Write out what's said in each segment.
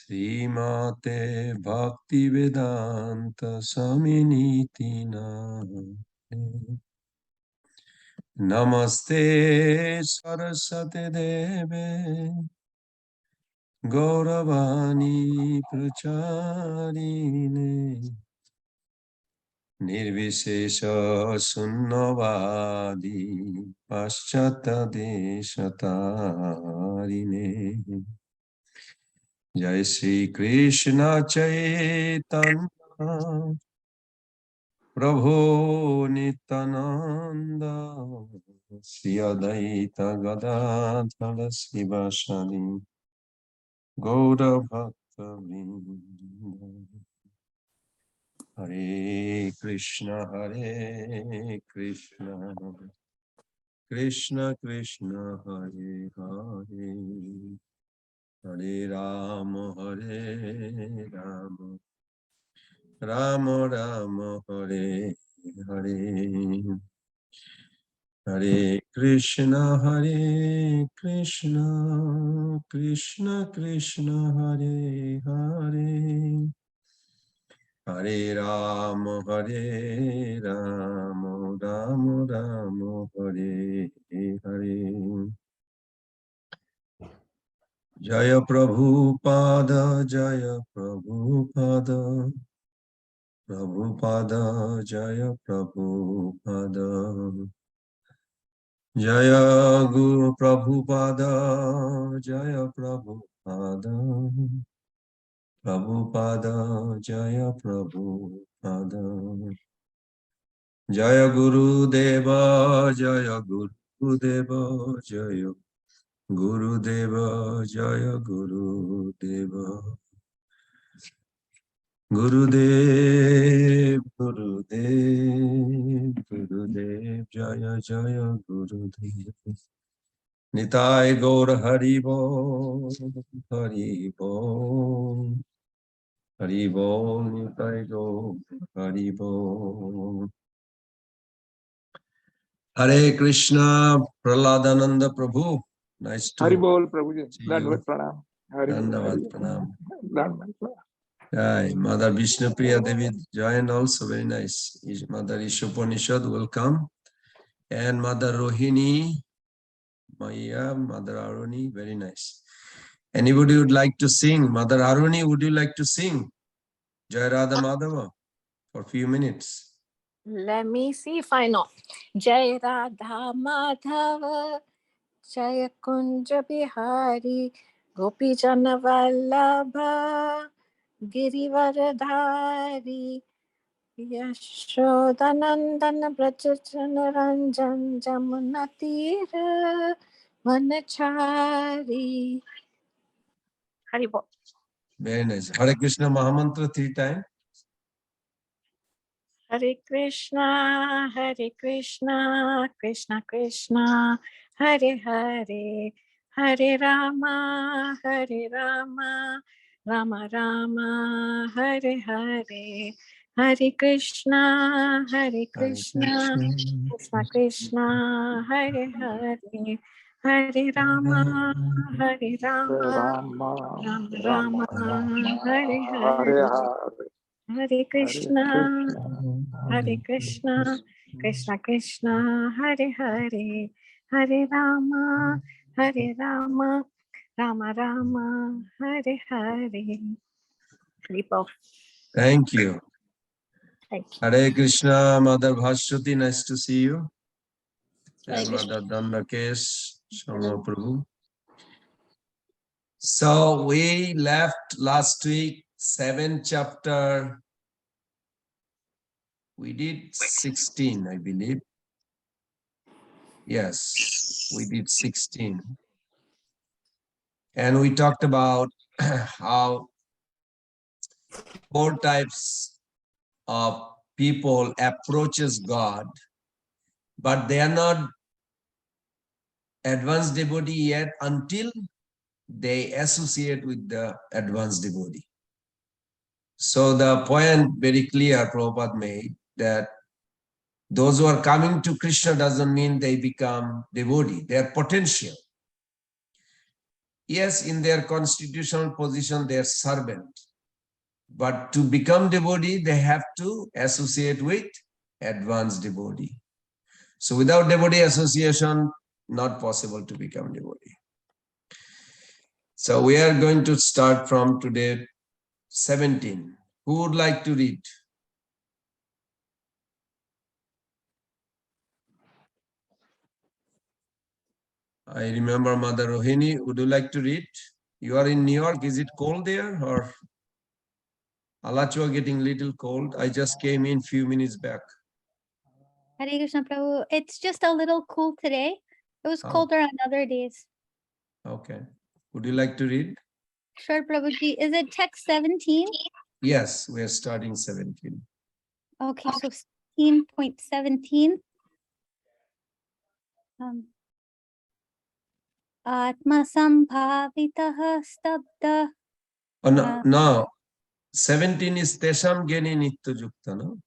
Srimate Bhaktivedanta Swaminiti Namane. Namaste Saraswate Deve Gauravani Pracharine Nirvishesha Sunnavadi Paschata Deshatarine. Jai Shri Krishna Chaitanya Prabhu Nityananda Shri Advaita Gadadhara Sivasani Gaura Bhakta Vrinda. Hare Krishna Krishna Krishna Hare Hare Hare Rama Rama Rama Hare Hare. Hare Krishna Krishna Krishna Hare Hare. Hare Rama Rama Rama Hare Hare. Jaya Prabhupada Jaya Prabhupada Prabhupada Jaya Prabhupada Jaya Guru Prabhupada Jaya Prabhupada Prabhupada Jaya Prabhupada Jaya Guru Deva Jaya Guru Deva Jaya Guru Deva Jaya Guru Deva Gurudev, Gurudev, Gurudev, Jaya Jaya Gurudev. Nitai Gaur Haribo, Haribo, Haribo, Nitai Gaur Haribo. Hare Krishna, Prahladananda Prabhu. Nice to Haribol Prabhuji. see you. Dandavad Pranam. Dandavad Pranam. Dandavad Pranam. Hi, Mother Vishnu Priya Devi joined also, very nice. Mother Ishopanishad, welcome. And Mother Rohini, Maya, Mother Aruni, very nice. Anybody would like to sing? Mother Aruni, would you like to sing Jai Radha Madhava for a few minutes? Let me see if I know. Jai Radha Madhava Jai Kunja Bihari Gopi Jana Vallabha Girivaradhari Yashodanandana Brajajana Ranjan Jamunatira Vanachari. Haribol. Very nice. Hare Krishna Mahamantra 3 times. Hare Krishna, Krishna Krishna, Hare Hare, Hare Rama, Rama Rama, Hare Hare, Hare Krishna, Krishna Krishna, Hare Hare, Hare Rama, Rama Rama, Hare Hare. Hare Krishna, Krishna Krishna, Hare Hare, Hare Rama, Rama Rama, Hare Hare. Thank you. Thank you. Hare Krishna, Mother Bhashwati, nice to see you. And Krishna. Mother Dandakesh, Shama Prabhu. So we left last week 7th chapter. We did 16, I believe. Yes, we did 16. And we talked about how 4 types of people approaches God, but they are not advanced devotee yet until they associate with the advanced devotee. So the point very clear Prabhupada made that those who are coming to Krishna doesn't mean they become devotee. They are potential. yes, in their constitutional position, they are servant. But to become devotee, they have to associate with advanced devotee. So without devotee association, not possible to become devotee. So we are going to start from today 17. Who would like to read? I remember Mother Rohini. Would you like to read? You are in New York. Is it cold there or Alachua getting little cold? I just came in few minutes back. Hare Krishna Prabhu. It's just a little cool today. It was Oh. colder on other days. Okay. Would you like to read? Sure, Prabhuji. Is it text 17? Yes, we are starting 17. Okay, so 16.17. Atma sambhavitah stabda. Oh, no, 17 is Tesham Geni Nitya Jukta, no?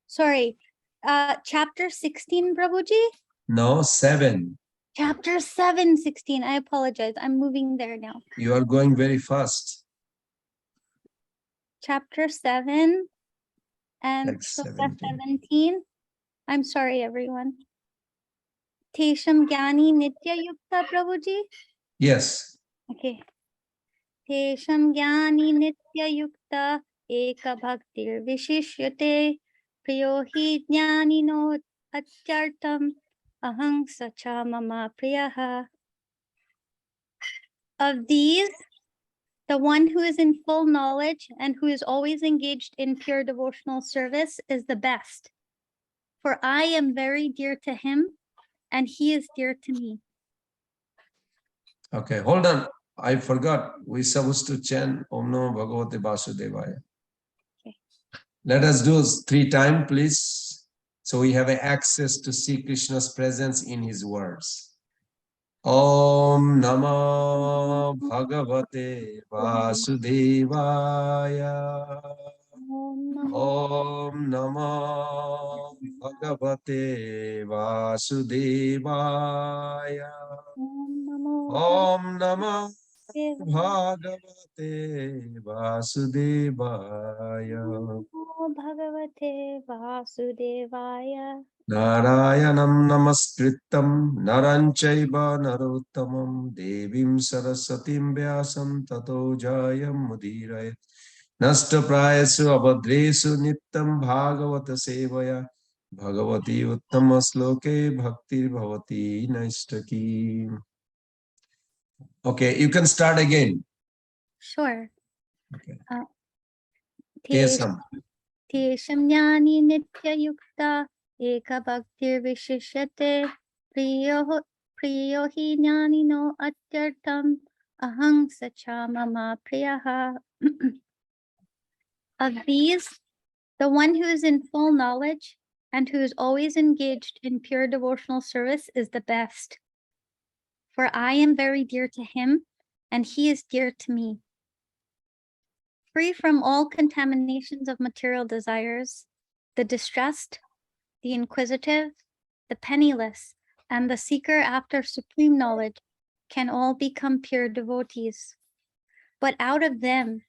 Sorry. Chapter 16, Prabhuji? No, 7. Chapter 7, 16. I apologize. I'm moving there now. You are going very fast. Chapter 7 and Text shloka 17. 17. I'm sorry, everyone. Tesham Gyani Nitya Yukta, Prabhuji? Yes. Okay. Tesham Gyani Nitya Yukta Eka Bhaktir Vishishyate Priyo Hi Jnani No Atyartam Ahang Sacha Mama Priyaha. Of these, the one who is in full knowledge and who is always engaged in pure devotional service is the best. For I am very dear to him, and he is dear to me. Okay, hold on. I forgot. We're supposed to chant Om Namo Bhagavate Vasudevaya. Okay. Let us do 3 times, please. So we have access to see Krishna's presence in his words. Om Namo Bhagavate Vasudevaya. Om Namo Bhagavate Vasudevaya. Om Namo Bhagavate Vasudevaya. Bhagavate Vasudevaya. Narayanam namaskritam naranchaiva narottamam devim sarasatim vyasam tato jayam mudiraye nasta prayasu abhadresu nittam bhagavata sevaya bhagavati uttama sloke bhakti bhavati naistaki. Okay, you can start again. Sure. Okay. Tesham Jnani Nitya Yukta Eka Bhaktir Vishishyate Priyo Hi Jnani No Atyartam Ahang Sacha Mama Priyaha. Of these, the one who is in full knowledge and who is always engaged in pure devotional service is the best. For I am very dear to him, and he is dear to me. Free from all contaminations of material desires, the distressed, the inquisitive, the penniless, and the seeker after supreme knowledge can all become pure devotees. But out of them,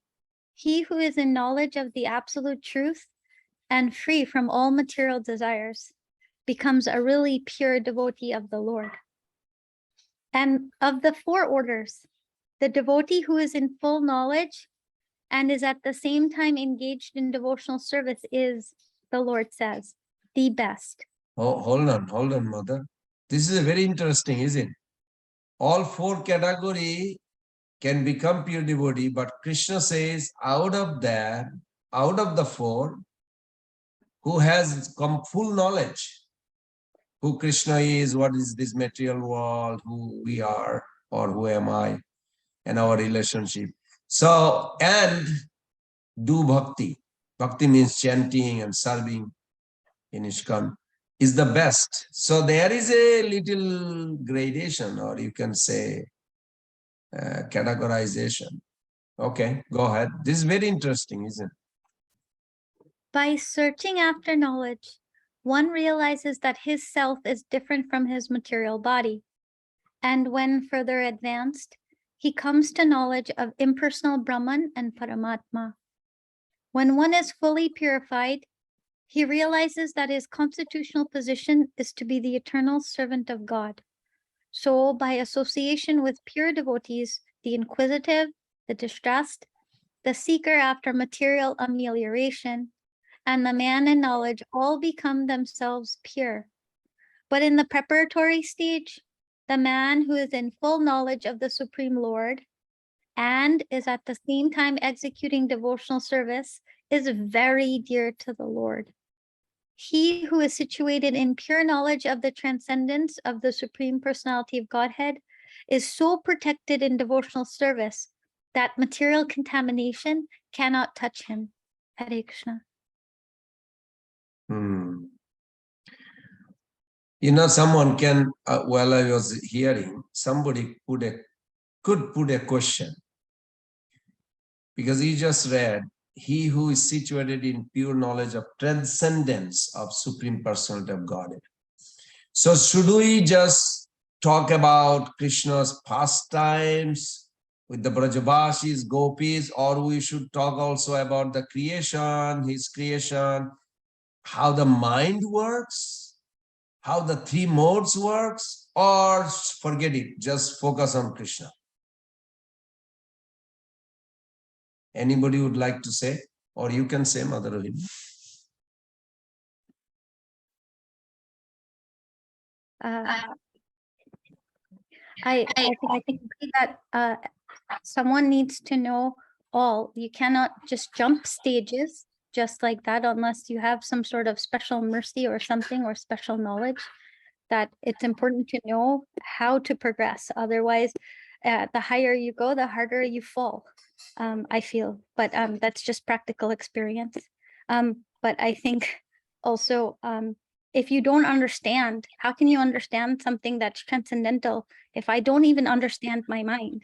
he who is in knowledge of the absolute truth and free from all material desires becomes a really pure devotee of the Lord. And of the 4 orders, the devotee who is in full knowledge and is at the same time engaged in devotional service is, the Lord says, the best. Oh, hold on, mother. This is a very interesting, isn't it? All 4 category can become pure devotee, but Krishna says out of the 4, who has full knowledge, who Krishna is, what is this material world, who we are, or who am I, and our relationship. So, and do bhakti. Bhakti means chanting and serving in ISKCON is the best. So there is a little gradation, or you can say categorization. Okay, go ahead. This is very interesting, isn't it? By searching after knowledge, one realizes that his self is different from his material body. And when further advanced, he comes to knowledge of impersonal Brahman and Paramatma. When one is fully purified, he realizes that his constitutional position is to be the eternal servant of God. So, by association with pure devotees, the inquisitive, the distressed, the seeker after material amelioration, and the man in knowledge all become themselves pure. But in the preparatory stage, the man who is in full knowledge of the Supreme Lord and is at the same time executing devotional service is very dear to the Lord. He who is situated in pure knowledge of the transcendence of the Supreme Personality of Godhead is so protected in devotional service that material contamination cannot touch him. Hare Krishna. You know, someone can, while I was hearing, somebody could put a question. Because he just read, he who is situated in pure knowledge of transcendence of Supreme Personality of Godhead. So should we just talk about Krishna's pastimes with the Brajavasis, Gopis, or we should talk also about the creation, his creation, how the mind works, how the three modes works, or forget it, just focus on Krishna? Anybody would like to say? Or you can say, Mother Rohini. I think that someone needs to know all. You cannot just jump stages just like that unless you have some sort of special mercy or something or special knowledge. That it's important to know how to progress. Otherwise, the higher you go, the harder you fall. I feel, but that's just practical experience. But I think also, if you don't understand, how can you understand something that's transcendental if I don't even understand my mind?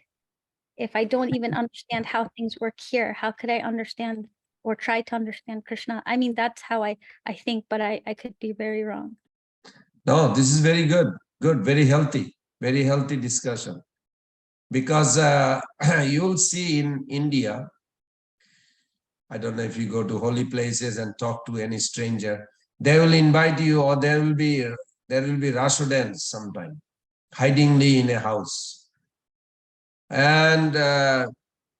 If I don't even understand how things work here, how could I understand or try to understand Krishna? I mean, that's how I think, but I could be very wrong. No, this is very good, very healthy discussion. Because you'll see in India, I don't know if you go to holy places and talk to any stranger, they will invite you, or there will be Rashodans sometime, hidingly in a house. And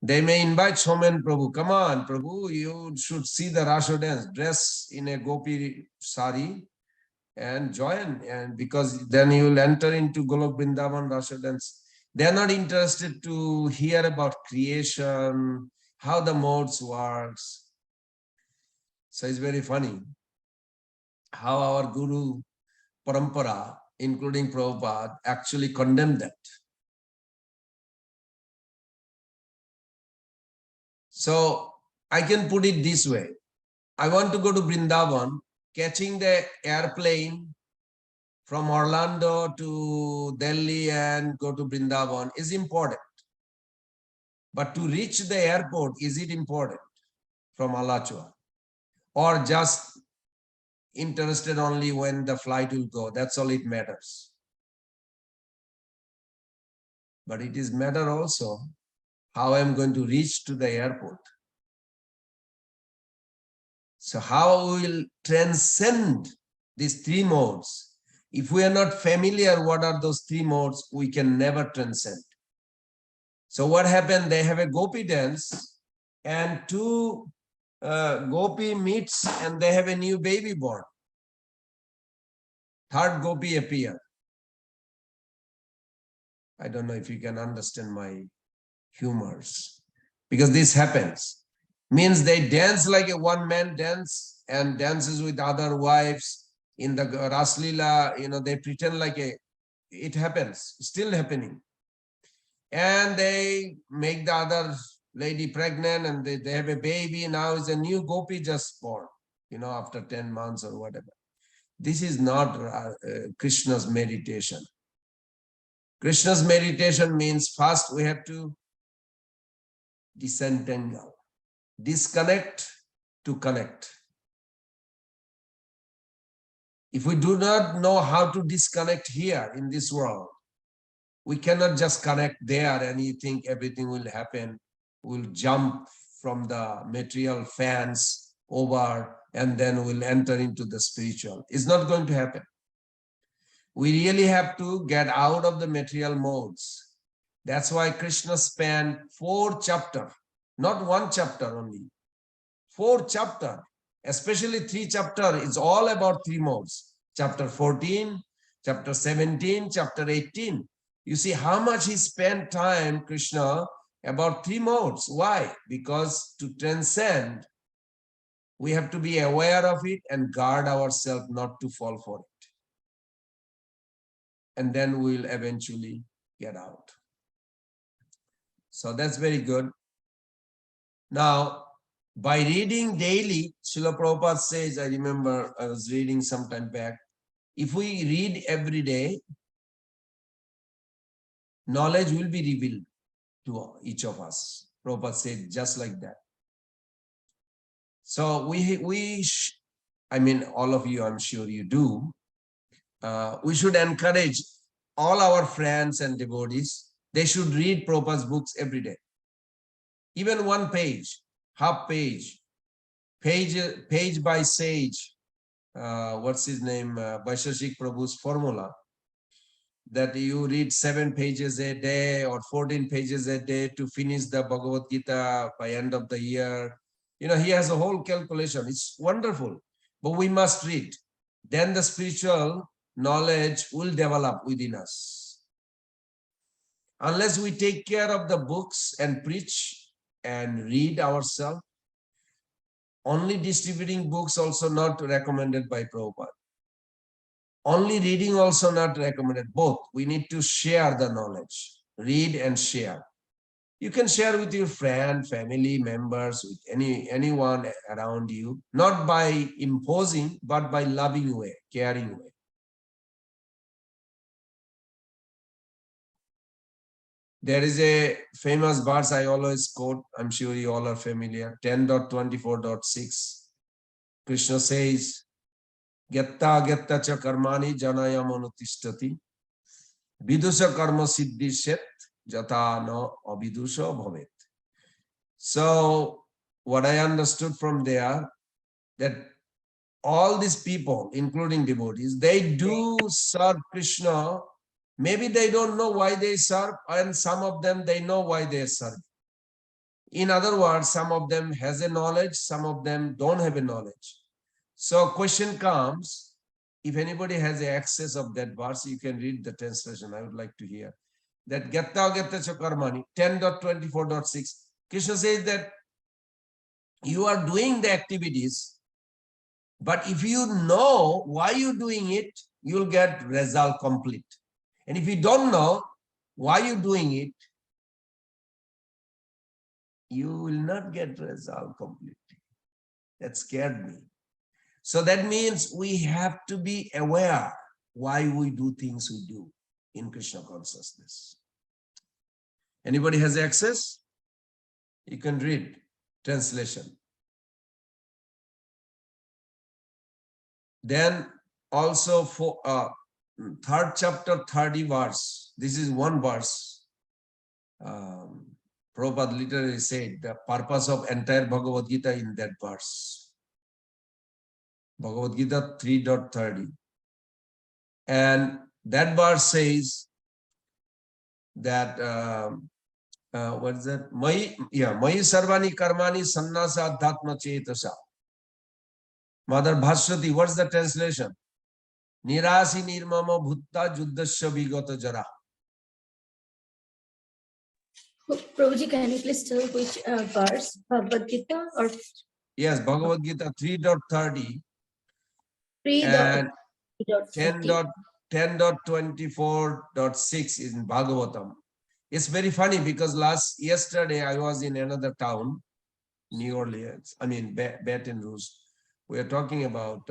they may invite Somen Prabhu, come on, Prabhu, you should see the Rashodans, dress in a gopi sari and join. And because then you will enter into Golok Vrindavan Rashodans. They are not interested to hear about creation, how the modes works. So it's very funny how our Guru Parampara, including Prabhupada, actually condemned that. So I can put it this way. I want to go to Vrindavan, catching the airplane from Orlando to Delhi and go to Vrindavan is important. But to reach the airport, is it important from Alachua? Or just interested only when the flight will go? That's all it matters. But it is matter also how I'm going to reach to the airport. So how we will transcend these three modes? If we are not familiar what are those three modes, we can never transcend. So what happened? They have a gopi dance and two gopi meets and they have a new baby born. Third gopi appear. I don't know if you can understand my humors. Because this happens. Means they dance like a one-man dance and dances with other wives. In the Raslila, they pretend like it happens, still happening. And they make the other lady pregnant and they have a baby. Now is a new gopi just born, after 10 months or whatever. This is not Krishna's meditation. Krishna's meditation means first we have to disentangle, disconnect to connect. If we do not know how to disconnect here in this world, We cannot just connect there and you think everything will happen. We'll jump from the material fans over and then we'll enter into the spiritual. It's not going to happen. We really have to get out of the material modes. That's why Krishna spent 4 chapters, not 1 chapter only, 4 chapters, especially 3 chapters. It's all about 3 modes. Chapter 14, chapter 17, chapter 18. You see how much he spent time, Krishna, about 3 modes. Why? Because to transcend, we have to be aware of it and guard ourselves not to fall for it. And then we'll eventually get out. So that's very good. Now, by reading daily, Srila Prabhupada says, I remember I was reading some time back, if we read every day, knowledge will be revealed to each of us. Prabhupada said just like that. So I mean, all of you, I'm sure you do. We should encourage all our friends and devotees. They should read Prabhupada's books every day. Even 1 page, half page, page by sage. What's his name? Vaishashik Prabhu's formula. That you read 7 pages a day or 14 pages a day to finish the Bhagavad-Gita by end of the year. You know, he has a whole calculation. It's wonderful, but we must read. Then the spiritual knowledge will develop within us. Unless we take care of the books and preach and read ourselves, only distributing books also not recommended by Prabhupada. Only reading also not recommended. Both. We need to share the knowledge. Read and share. You can share with your friend, family members, with anyone around you, not by imposing, but by loving way, caring way. There is a famous verse I always quote. I'm sure you all are familiar. 10.24.6. Krishna says, Gyatta gyatta cha karmani janaya manutistati vidusha karma siddhi shet jata na avidusha bhavet. So what I understood from there, that all these people, including devotees, they do serve Krishna. Maybe they don't know why they serve, and some of them, they know why they serve. In other words, some of them has a knowledge, some of them don't have a knowledge. So question comes, if anybody has access of that verse, you can read the translation. I would like to hear. That Gyatta Gyatta cha karmani, 10.24.6, Krishna says that you are doing the activities, but if you know why you're doing it, you'll get result complete. And if you don't know why you're doing it, you will not get result completely. That scared me. So that means we have to be aware why we do things we do in Krishna consciousness. Anybody has access? You can read translation. Then also for 3rd chapter, 30 verse. This is one verse. Prabhupada literally said the purpose of entire Bhagavad-Gita in that verse. Bhagavad-Gita 3.30. And that verse says that, what is that? Mai sarvani karmani sannasa dhatma chetasa. Mother Bhaswati, what's the translation? Nirasi nirmama bhutta juddasya vigata jara. Prabhuji, can you please tell which verse? Bhagavad Gita or? Yes, Bhagavad Gita 3.30 and 10.24.6 is in Bhagavatam. It's very funny because yesterday I was in another town, New Orleans, Baton Rouge. We are talking about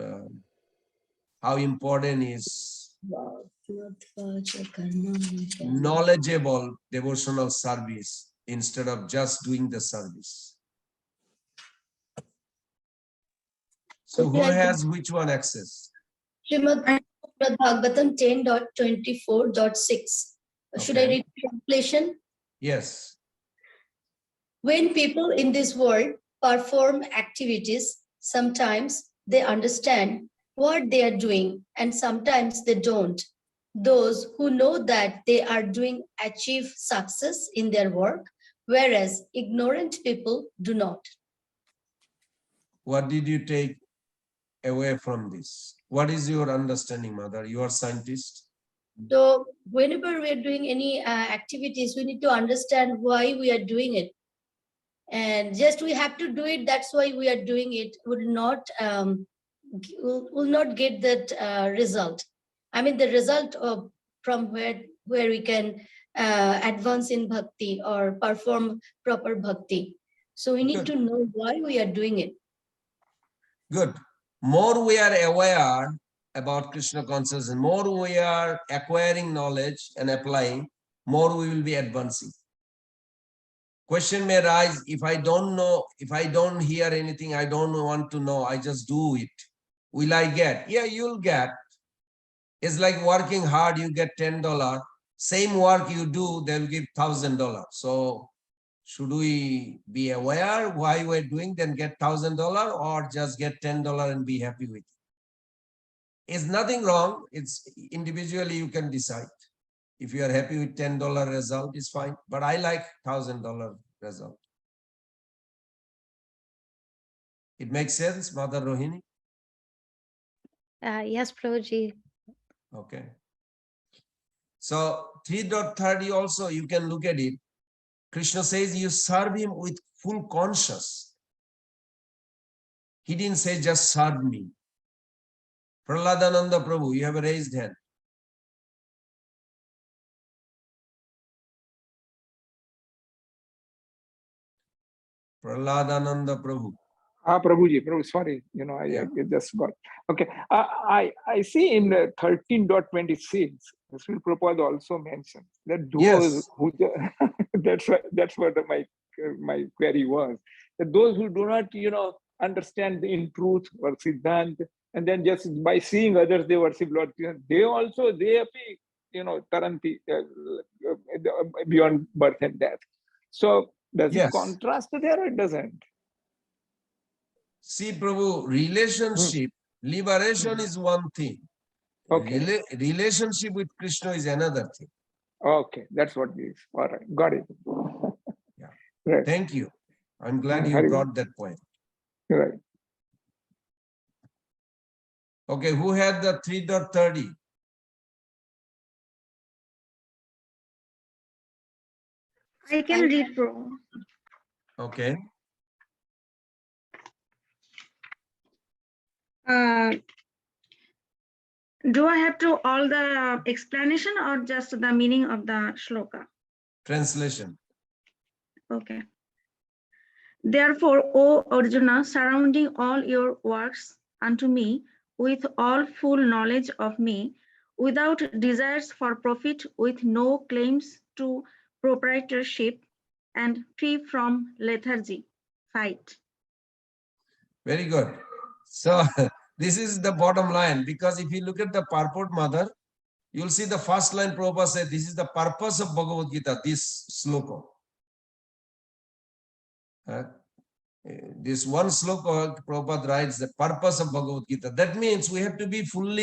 how important is knowledgeable devotional service instead of just doing the service. So who has which one access? Srimad Bhagavatam 10.24.6. Should I Okay. read the translation? Yes. When people in this world perform activities, sometimes they understand what they are doing and sometimes they don't. Those who know that they are doing achieve success in their work, whereas ignorant people do not. What did you take away from this? What is your understanding, Mother? You are scientist. So whenever we are doing any activities, we need to understand why we are doing it. And just we have to do it, that's why we are doing it, will not get that result. I mean the result of from where we can advance in bhakti or perform proper bhakti. So we need Good. to know why we are doing it. Good. More we are aware about Krishna consciousness, more we are acquiring knowledge and applying, more we will be advancing. Question may arise, if I don't know, if I don't hear anything, I don't want to know, I just do it. Will I get? Yeah, you'll get. It's like working hard, you get $10. Same work you do, they'll give $1,000. So should we be aware why we're doing, then get $1,000 or just get $10 and be happy with it? It's nothing wrong. It's individually you can decide. If you are happy with $10 result, it's fine. But I like $1,000 result. It makes sense, Mother Rohini? Yes, Prabhuji. Okay. So 3.30 also, you can look at it. Krishna says you serve him with full conscious. He didn't say just serve me. Prahladananda Prabhu, you have a raised hand. Prahladananda Prabhu. Prabhuji, sorry, Yeah. I just got. Okay, I see in 13.26, Sri Prabhupada also mentioned that those Yes. who, that's what my query was, that those who do not, understand in truth or Siddhant, and then just by seeing others, they worship Lord Krishna, they appear, taranti, beyond birth and death. So does it Yes. contrast there or it doesn't? See, Prabhu, relationship, liberation is one thing. Okay. Relationship with Krishna is another thing. Okay, that's what it is. All right, got it. Yeah. Right. Thank you. I'm glad you Hari- brought that point. Right. Okay, who had the 3.30? I can read, Prabhu. Okay. Do I have to all the explanation or just the meaning of the shloka? Translation. Okay. Therefore, O Arjuna, surrounding all your works unto me with all full knowledge of me, without desires for profit, with no claims to proprietorship, and free from lethargy, fight. Very good. So this is the bottom line, because if you look at the purport, Mother, you'll see the first line Prabhupada said, this is the purpose of Bhagavad-Gita, this sloka. This one sloka, Prabhupada writes, the purpose of Bhagavad-Gita. That means we have to be full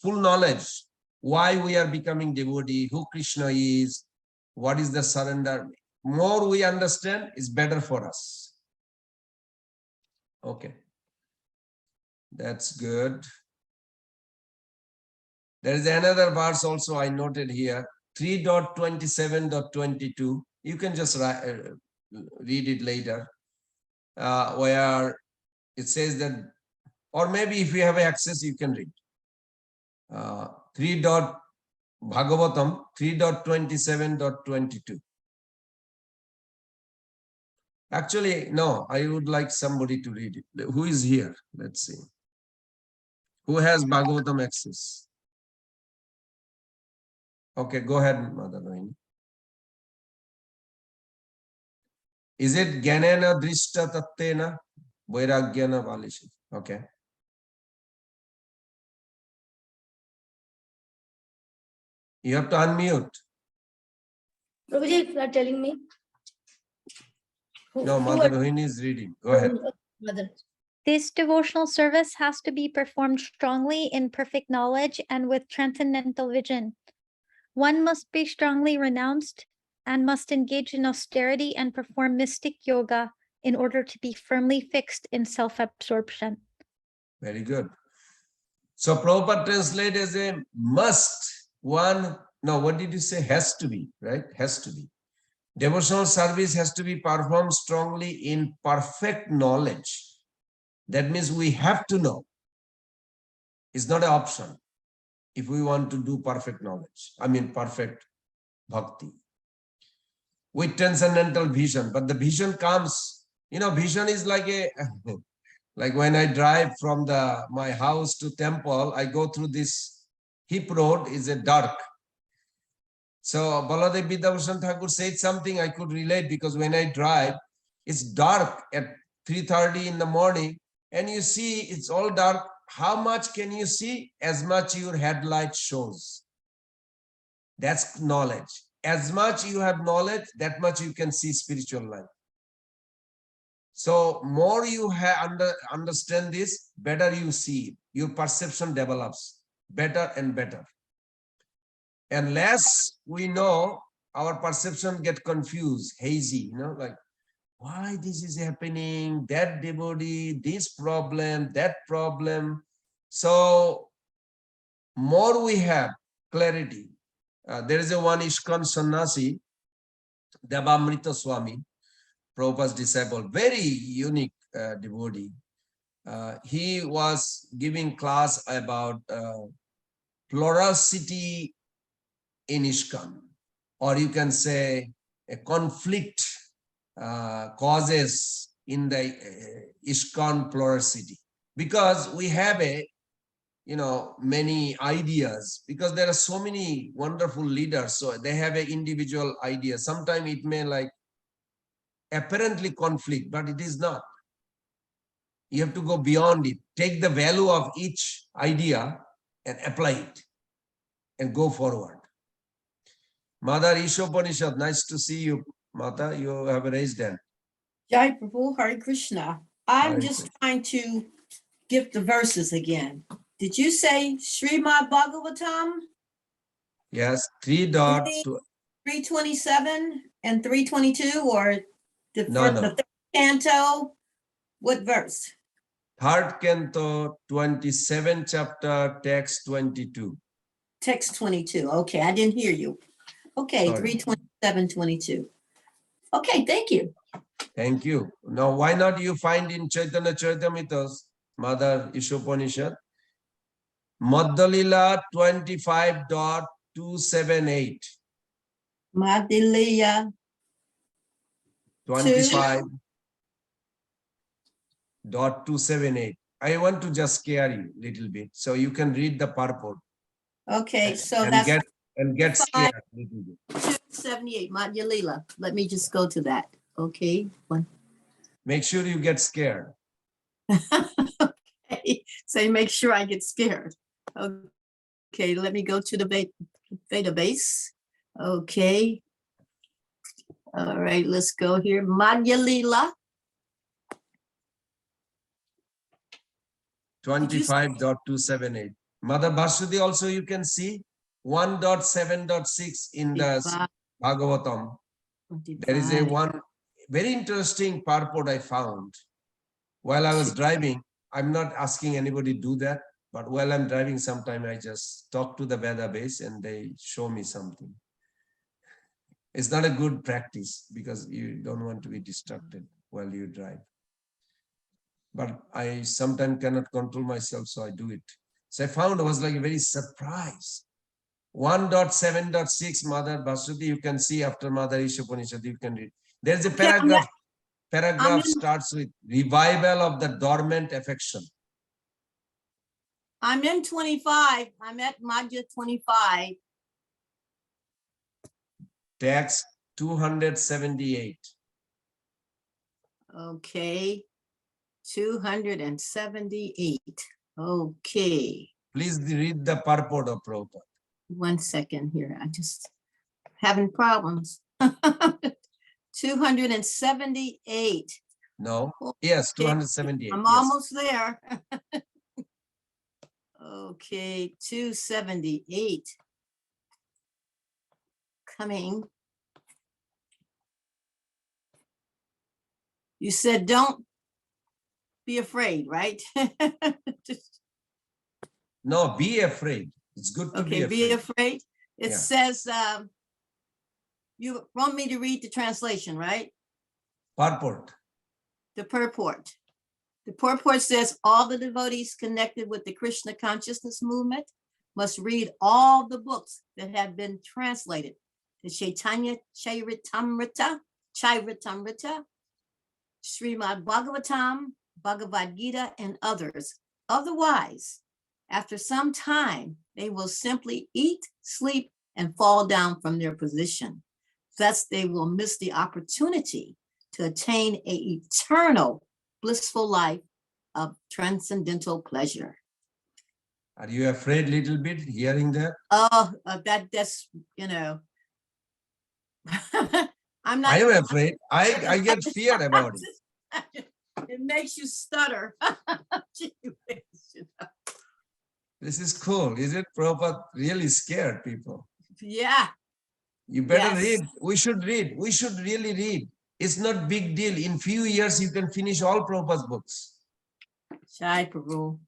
knowledge, why we are becoming devotee, who Krishna is, what is the surrender. More we understand is better for us. Okay. That's good. There is another verse also I noted here, 3.27.22. You can just read it later, where it says that, or maybe if you have access, you can read. 3.Bhagavatam 3.27.22. Actually, no, I would like somebody to read it. Who is here? Let's see. Who has Bhagavatam access? Okay, go ahead, Mother Rohini. Is it Gyanena Drishta Tattena Vairagyana Valishi? Okay. You have to unmute. Prabhuji, you are telling me? No, Mother Rohini is reading. Go ahead. Mother. This devotional service has to be performed strongly in perfect knowledge and with transcendental vision. One must be strongly renounced and must engage in austerity and perform mystic yoga in order to be firmly fixed in self-absorption. Very good. So Prabhupada translate as a must. One, no, what did you say? Has to be, right? Has to be. Devotional service has to be performed strongly in perfect knowledge. That means we have to know. It's not an option if we want to do perfect knowledge. I mean, perfect bhakti. With transcendental vision. But the vision comes, vision is like a, like when I drive from my house to temple, I go through this hip road, is a dark. So Baladev Vidyabhushan Thakur said something I could relate, because when I drive, it's dark at 3:30 in the morning, and you see it's all dark. How much can you see? As much your headlight shows. That's knowledge. As much you have knowledge, that much you can see spiritual life. So more you understand this, better you see. Your perception develops better and better. And less we know, our perception get confused, hazy, like, why this is happening, that devotee, this problem, that problem. So more we have clarity. There is a one ISKCON Sannyasi, Devamrita Swami, Prabhupada's disciple, very unique devotee. He was giving class about plurality in ISKCON, or you can say a conflict causes in the ISKCON plurality, because we have many ideas, because there are so many wonderful leaders, so they have an individual idea. Sometimes it may like apparently conflict, but it is not. You have to go beyond it, take the value of each idea and apply it and go forward. Mother Ishopanishad, nice to see you. Mata, you have raised hand. Jai Prabhu, Hare Krishna. I'm Hare just Krishna. trying to get the verses again. Did you say Srimad Bhagavatam? Yes, 3.2. 327 and 322, or the, No, no. the third canto? What verse? Third canto, 27 chapter, text 22. Text 22. Okay, I didn't hear you. Okay, Sorry. 327, 22. Okay, thank you. Thank you. Now, why not you find in Chaitanya Charitamrita, Mother Ishopanishad, Madhyalila 25.278. Madhya 25.278. I want to just scare you a little bit, so you can read the purport. Okay, so and that's get scared a little bit. 278, Madhya Lila. Let me just go to that. Okay. Make sure you get scared. Okay. So make sure I get scared. Okay, let me go to the database. Okay. All right, let's go here. Madhya Lila. 25.278. Mother Bhaswati also you can see 1.7.6 in the Bhagavatam. There is a one very interesting purport I found while I was driving. I'm not asking anybody to do that, but while I'm driving, sometime I just talk to the database and they show me something. It's not a good practice because you don't want to be distracted while you drive. But I sometimes cannot control myself, so I do it. So I found I was like very surprised. 1.7.6 Mother Bhaswati, you can see after Mother Ishopanishad, you can read. There's a paragraph. Paragraph starts with revival of the dormant affection. I'm in 25. I'm at Madhya 25. Text 278. Okay. 278. Okay. Please read the purport of Prabhupada. 1 second here. I just having problems. 278. No. Yes, Okay, 278. I'm Yes. almost there. Okay, 278. Coming. You said don't be afraid, right? No, be afraid. It's good to Okay, be afraid. It Yeah. says, you want me to read the translation, right? Purport. The purport. The purport says all the devotees connected with the Krishna consciousness movement must read all the books that have been translated. The Chaitanya Charitamrita, Srimad Bhagavatam, Bhagavad-Gita, and others. Otherwise, after some time, they will simply eat, sleep, and fall down from their position. Thus, they will miss the opportunity to attain an eternal, blissful life of transcendental pleasure. Are you afraid little bit hearing that? Oh, that's, you know, I'm not. I am afraid. I get fear about it. It makes you stutter. This is cool. Is it? Prabhupada really scared people. Yeah. You better Yes. read. We should read. We should really read. It's not big deal. In few years, you can finish all Prabhupada's books. Jai Prabhu.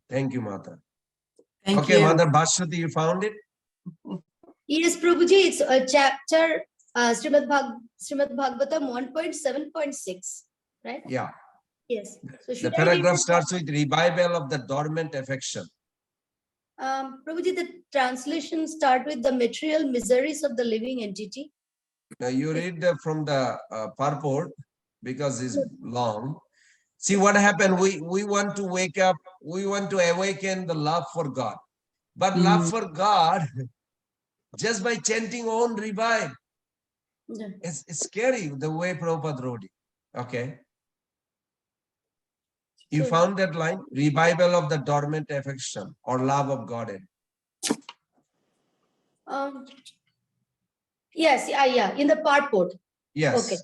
Thank you, Mata. Thank Okay, you. Mother Bhashwati, you found it? Yes, Prabhuji, it's a chapter, Srimad Bhagavatam 1.7.6, right? Yeah. Yes. So The should I read paragraph it? starts with revival of the dormant affection. Prabhuji, the translation start with the material miseries of the living entity. Now you read from the purport because it's long. See what happened. We want to wake up. We want to awaken the love for God. But love for God, just by chanting on revive. Yeah. It's scary the way Prabhupada wrote it. Okay. You So- found that line? Revival of the dormant affection or love of God. Yes, yeah, in the purport. Yes. Okay.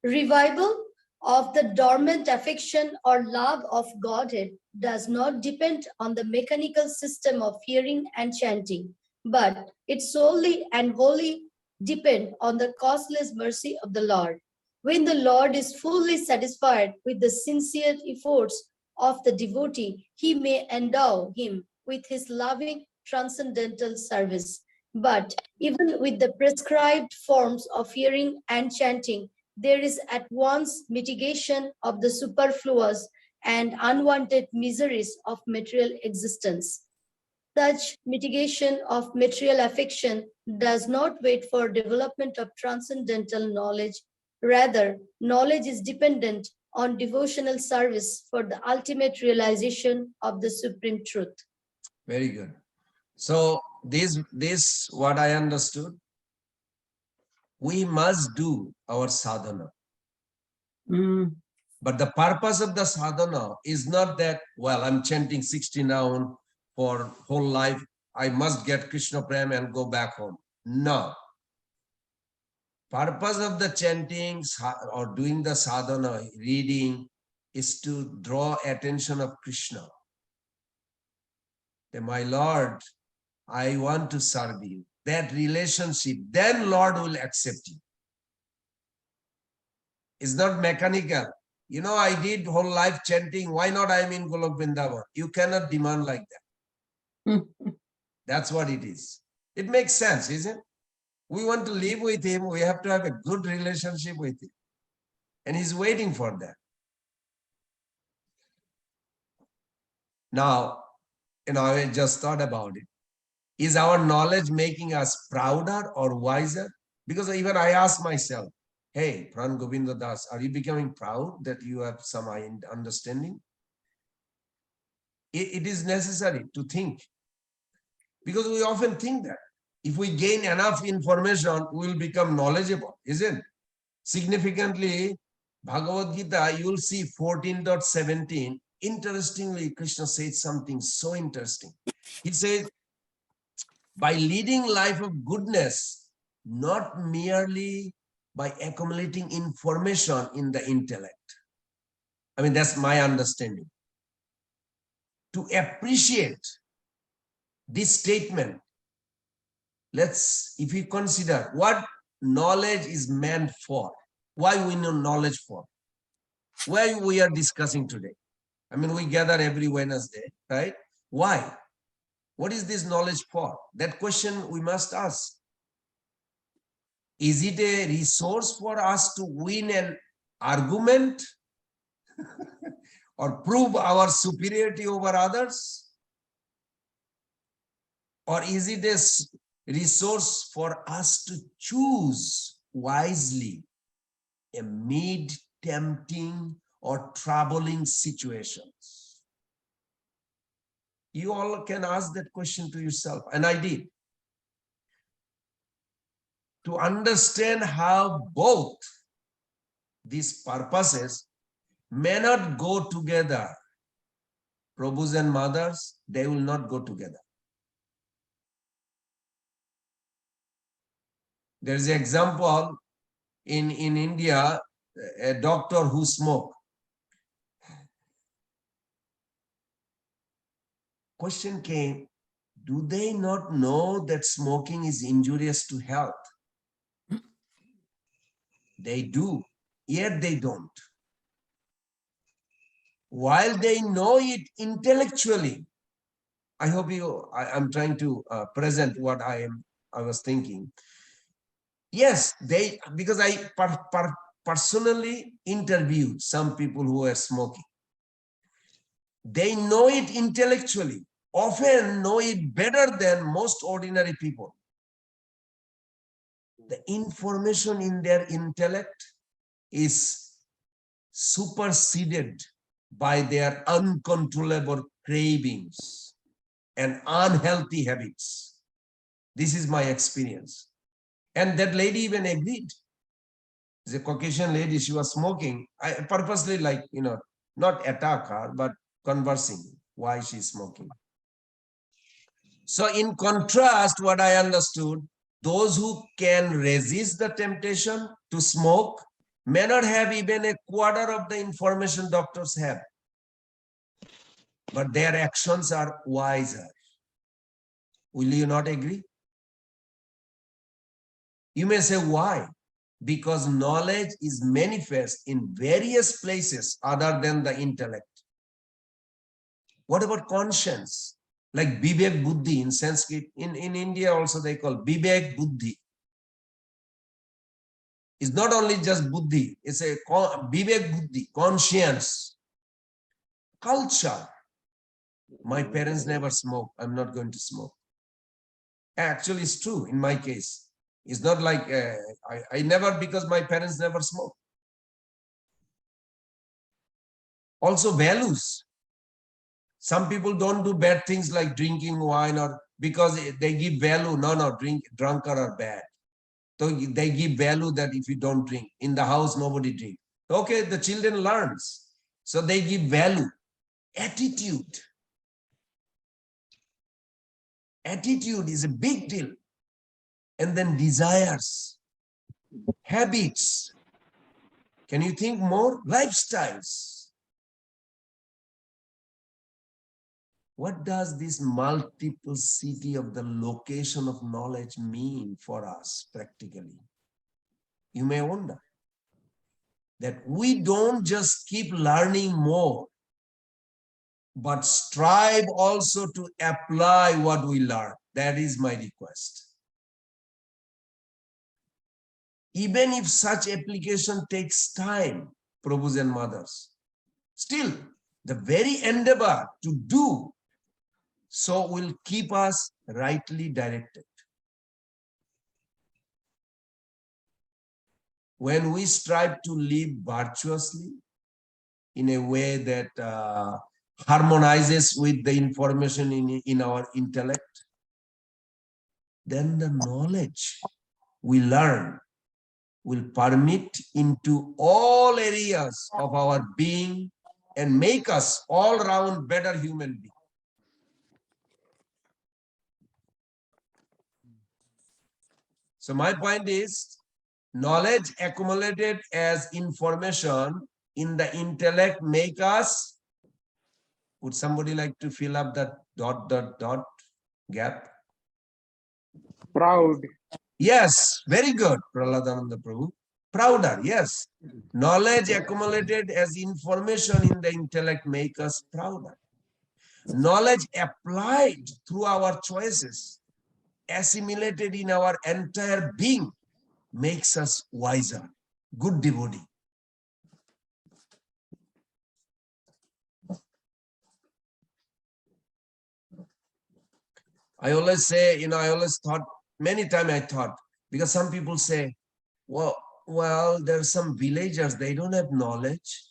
Revival of the dormant affection or love of Godhead does not depend on the mechanical system of hearing and chanting, but it solely and wholly depend on the causeless mercy of the Lord. When the Lord is fully satisfied with the sincere efforts of the devotee, he may endow him with his loving transcendental service. But even with the prescribed forms of hearing and chanting, there is at once mitigation of the superfluous and unwanted miseries of material existence. Such mitigation of material affection does not wait for development of transcendental knowledge. Rather, knowledge is dependent on devotional service for the ultimate realization of the supreme truth. Very good. So this what I understood. We must do our sadhana. But the purpose of the sadhana is not that, well, I'm chanting 60 now for whole life. I must get Krishna Prem and go back home. No. Purpose of the chanting or doing the sadhana, reading, is to draw attention of Krishna. That, my Lord, I want to serve you. That relationship, then Lord will accept you. It's not mechanical. You know, I did whole life chanting. Why not I'm in Golok Vrindavan? You cannot demand like that. That's what it is. It makes sense, isn't it? We want to live with him. We have to have a good relationship with him. And he's waiting for that. Now, you know, I just thought about it. Is our knowledge making us prouder or wiser? Because even I ask myself, hey, Pran Govinda Das, are you becoming proud that you have some understanding? It is necessary to think. Because we often think that if we gain enough information, we will become knowledgeable, isn't it? Significantly, Bhagavad-Gita, you will see 14.17. Interestingly, Krishna says something so interesting. He says, by leading life of goodness, not merely by accumulating information in the intellect. I mean, that's my understanding. To appreciate this statement, if we consider what knowledge is meant for, why we know knowledge for, why we are discussing today. I mean, we gather every Wednesday, right? Why? What is this knowledge for? That question we must ask. Is it a resource for us to win an argument or prove our superiority over others? Or is it a resource for us to choose wisely amid tempting or troubling situations? You all can ask that question to yourself, and I did. To understand how both these purposes may not go together, Prabhus and mothers, they will not go together. There is an example in India, a doctor who smoked. Question came, do they not know that smoking is injurious to health? They do, yet they don't. While they know it intellectually, I hope I'm trying to present what I was thinking. Yes, because I personally interviewed some people who were smoking. They know it intellectually, often know it better than most ordinary people. The information in their intellect is superseded by their uncontrollable cravings and unhealthy habits. This is my experience. And that lady even agreed. She's a Caucasian lady, she was smoking. I purposely, not attack her, but conversing why she's smoking. So in contrast, what I understood, those who can resist the temptation to smoke may not have even a quarter of the information doctors have, but their actions are wiser. Will you not agree? You may say, why? Because knowledge is manifest in various places other than the intellect. What about conscience? Like Vivek Buddhi in Sanskrit, in India also they call Vivek Buddhi. It's not only just Buddhi, it's a Vivek Buddhi, conscience, culture. My parents never smoked, I'm not going to smoke. Actually, it's true in my case. It's not like I never, because my parents never smoked. Also values. Some people don't do bad things like drinking wine, or because they give value, no, drunkard are bad. So they give value that if you don't drink, in the house nobody drinks. Okay, the children learns. So they give value. Attitude. Attitude is a big deal. And then desires, habits. Can you think more? Lifestyles. What does this multiplicity of the location of knowledge mean for us practically? You may wonder that we don't just keep learning more, but strive also to apply what we learn. That is my request. Even if such application takes time, Prabhus and mothers, still the very endeavor to do so will keep us rightly directed. When we strive to live virtuously in a way that harmonizes with the information in our intellect, then the knowledge we learn will permeate into all areas of our being and make us all round better human beings. So my point is, knowledge accumulated as information in the intellect make us, would somebody like to fill up that ... gap? Proud. Yes, very good, Prahladananda Prabhu. Prouder, yes. Knowledge accumulated as information in the intellect make us prouder. Knowledge applied through our choices, assimilated in our entire being, makes us wiser. Good devotee. I always say, I always thought, many times I thought, because some people say, well, there's some villagers, they don't have knowledge.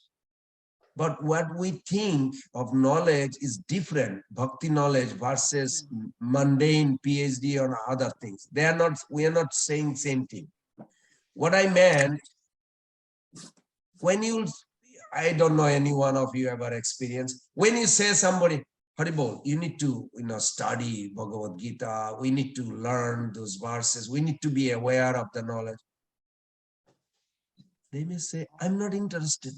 But what we think of knowledge is different. Bhakti knowledge versus mundane PhD or other things. We are not saying same thing. What I meant, I don't know any one of you ever experienced, when you say somebody, Haribol, you need to study Bhagavad-Gita, we need to learn those verses, we need to be aware of the knowledge. They may say, I'm not interested.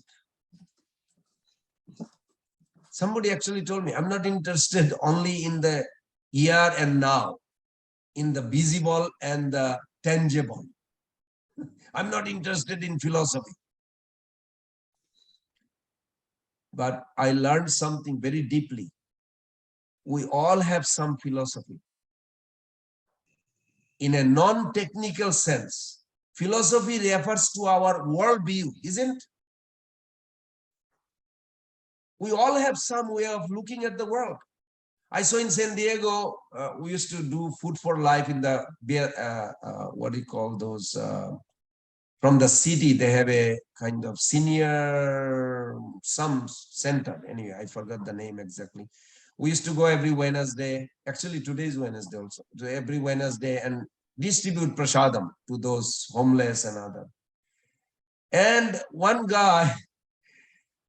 Somebody actually told me, I'm not interested only in the here and now, in the visible and the tangible. I'm not interested in philosophy. But I learned something very deeply. We all have some philosophy. In a non-technical sense, philosophy refers to our worldview, isn't it? We all have some way of looking at the world. I saw in San Diego, we used to do Food for Life in the, what do you call those? From the city, they have a kind of senior, some center. Anyway, I forgot the name exactly. We used to go every Wednesday. Actually, today is Wednesday also. Every Wednesday and distribute prasadam to those homeless and other. And one guy,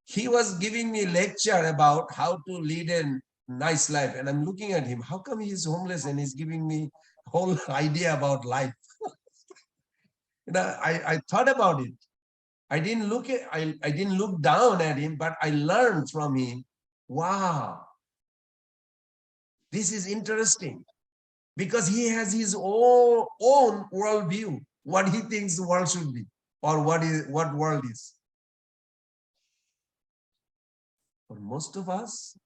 he was giving me a lecture about how to lead a nice life. And I'm looking at him, how come he's homeless and he's giving me whole idea about life? I thought about it. I didn't look down at him, but I learned from him. Wow, this is interesting, because he has his own worldview, what he thinks the world should be, or what world is. For most of us,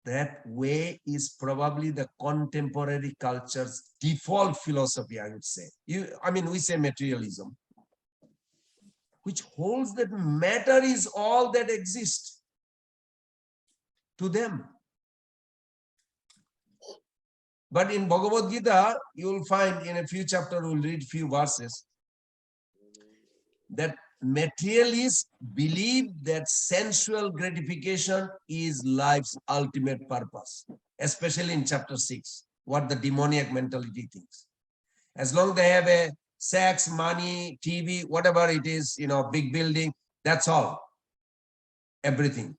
that way is probably the contemporary culture's default philosophy, I would say. We say materialism, which holds that matter is all that exists to them. But in Bhagavad Gita, you will find in a few chapters, we'll read few verses, that materialists believe that sensual gratification is life's ultimate purpose, especially in chapter 6, what the demoniac mentality thinks. As long as they have a sex, money, TV, whatever it is, big building, that's all, everything.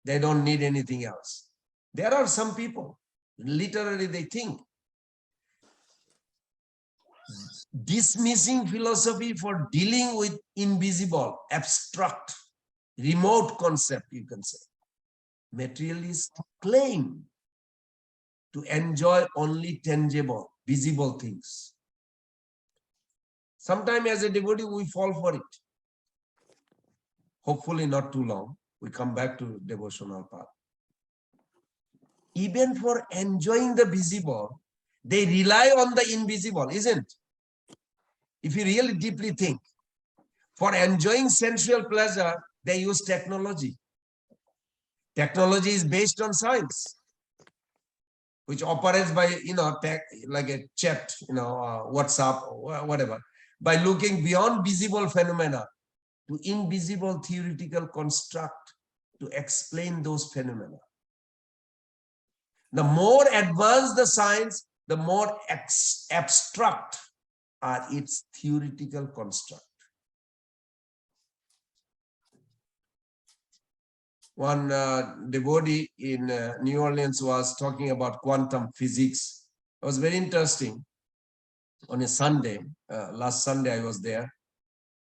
They don't need anything else. There are some people, literally they think. Dismissing philosophy for dealing with invisible, abstract, remote concept, you can say. Materialists claim to enjoy only tangible, visible things. Sometimes as a devotee, we fall for it. Hopefully not too long. We come back to devotional path. Even for enjoying the visible, they rely on the invisible, isn't it? If you really deeply think, for enjoying sensual pleasure, they use technology. Technology is based on science, which operates by, like a chat, WhatsApp, or whatever, by looking beyond visible phenomena to invisible theoretical construct to explain those phenomena. The more advanced the science, the more abstract are its theoretical construct. One devotee in New Orleans was talking about quantum physics. It was very interesting. on a Sunday. Last Sunday I was there.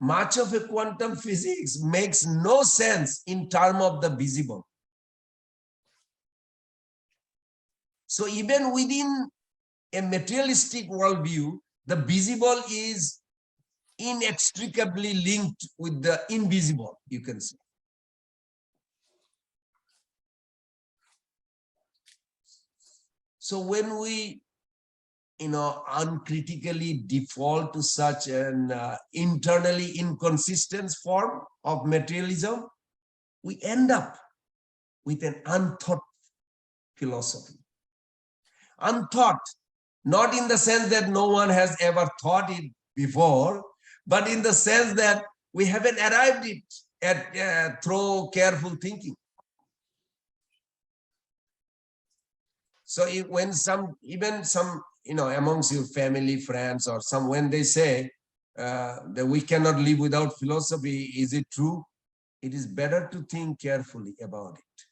Much of a quantum physics makes no sense in terms of the visible. So even within a materialistic worldview, the visible is inextricably linked with the invisible, you can say. So when we, uncritically default to such an internally inconsistent form of materialism, we end up with an unthought philosophy. Unthought, not in the sense that no one has ever thought it before, but in the sense that we haven't arrived it at through careful thinking. So when even some, amongst your family, friends, or some, when they say that we cannot live without philosophy, is it true? It is better to think carefully about it.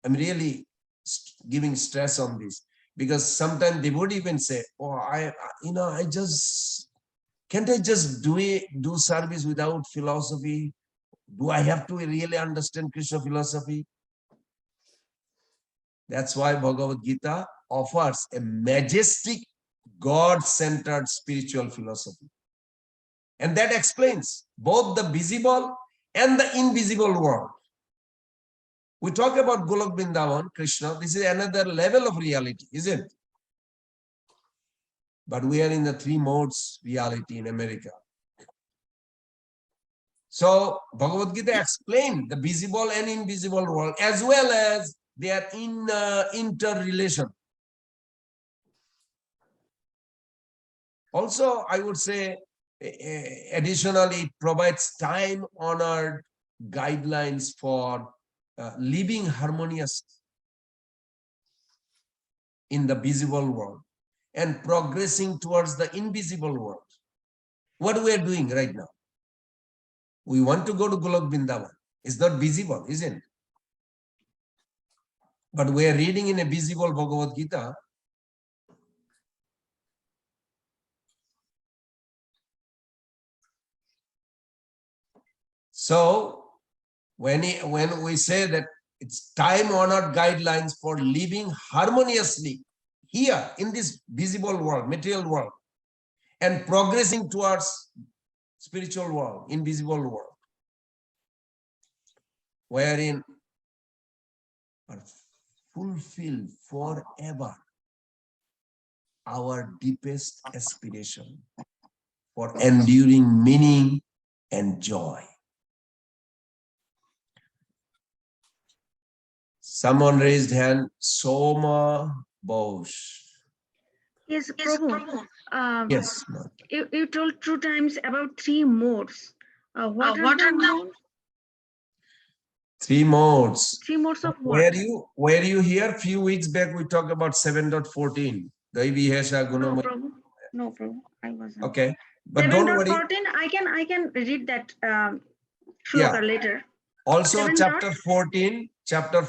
I'm really giving stress on this, because sometimes they would even say, oh, can't I just do service without philosophy? Do I have to really understand Krishna philosophy? That's why Bhagavad-Gita offers a majestic, God-centered spiritual philosophy. And that explains both the visible and the invisible world. We talk about Golok Vrindavan, Krishna. This is another level of reality, isn't it? But we are in the three modes reality in America. So Bhagavad-Gita explained the visible and invisible world, as well as their interrelation. Also, I would say, additionally, it provides time-honored guidelines for living harmonious in the visible world and progressing towards the invisible world. What we are doing right now? We want to go to Golok Vrindavan. It's not visible, isn't it? But we are reading in a visible Bhagavad-Gita. So when we say that it's time-honored guidelines for living harmoniously here in this visible world, material world, and progressing towards spiritual world, invisible world, wherein are fulfilled forever our deepest aspiration for enduring meaning and joy. Someone raised hand, Soma Bose. Yes, Prabhu. Yes, ma'am. You told 2 times about 3 modes. What are the modes? 3 modes. 3 modes of what? Were you here? Few weeks back we talked about 7.14. Daivi Hesha No, Gunamaya. Prabhu. No, Prabhu. I wasn't. Okay. But don't worry. 7.14, I can read that Yeah. later. Also 7 chapter 14, chapter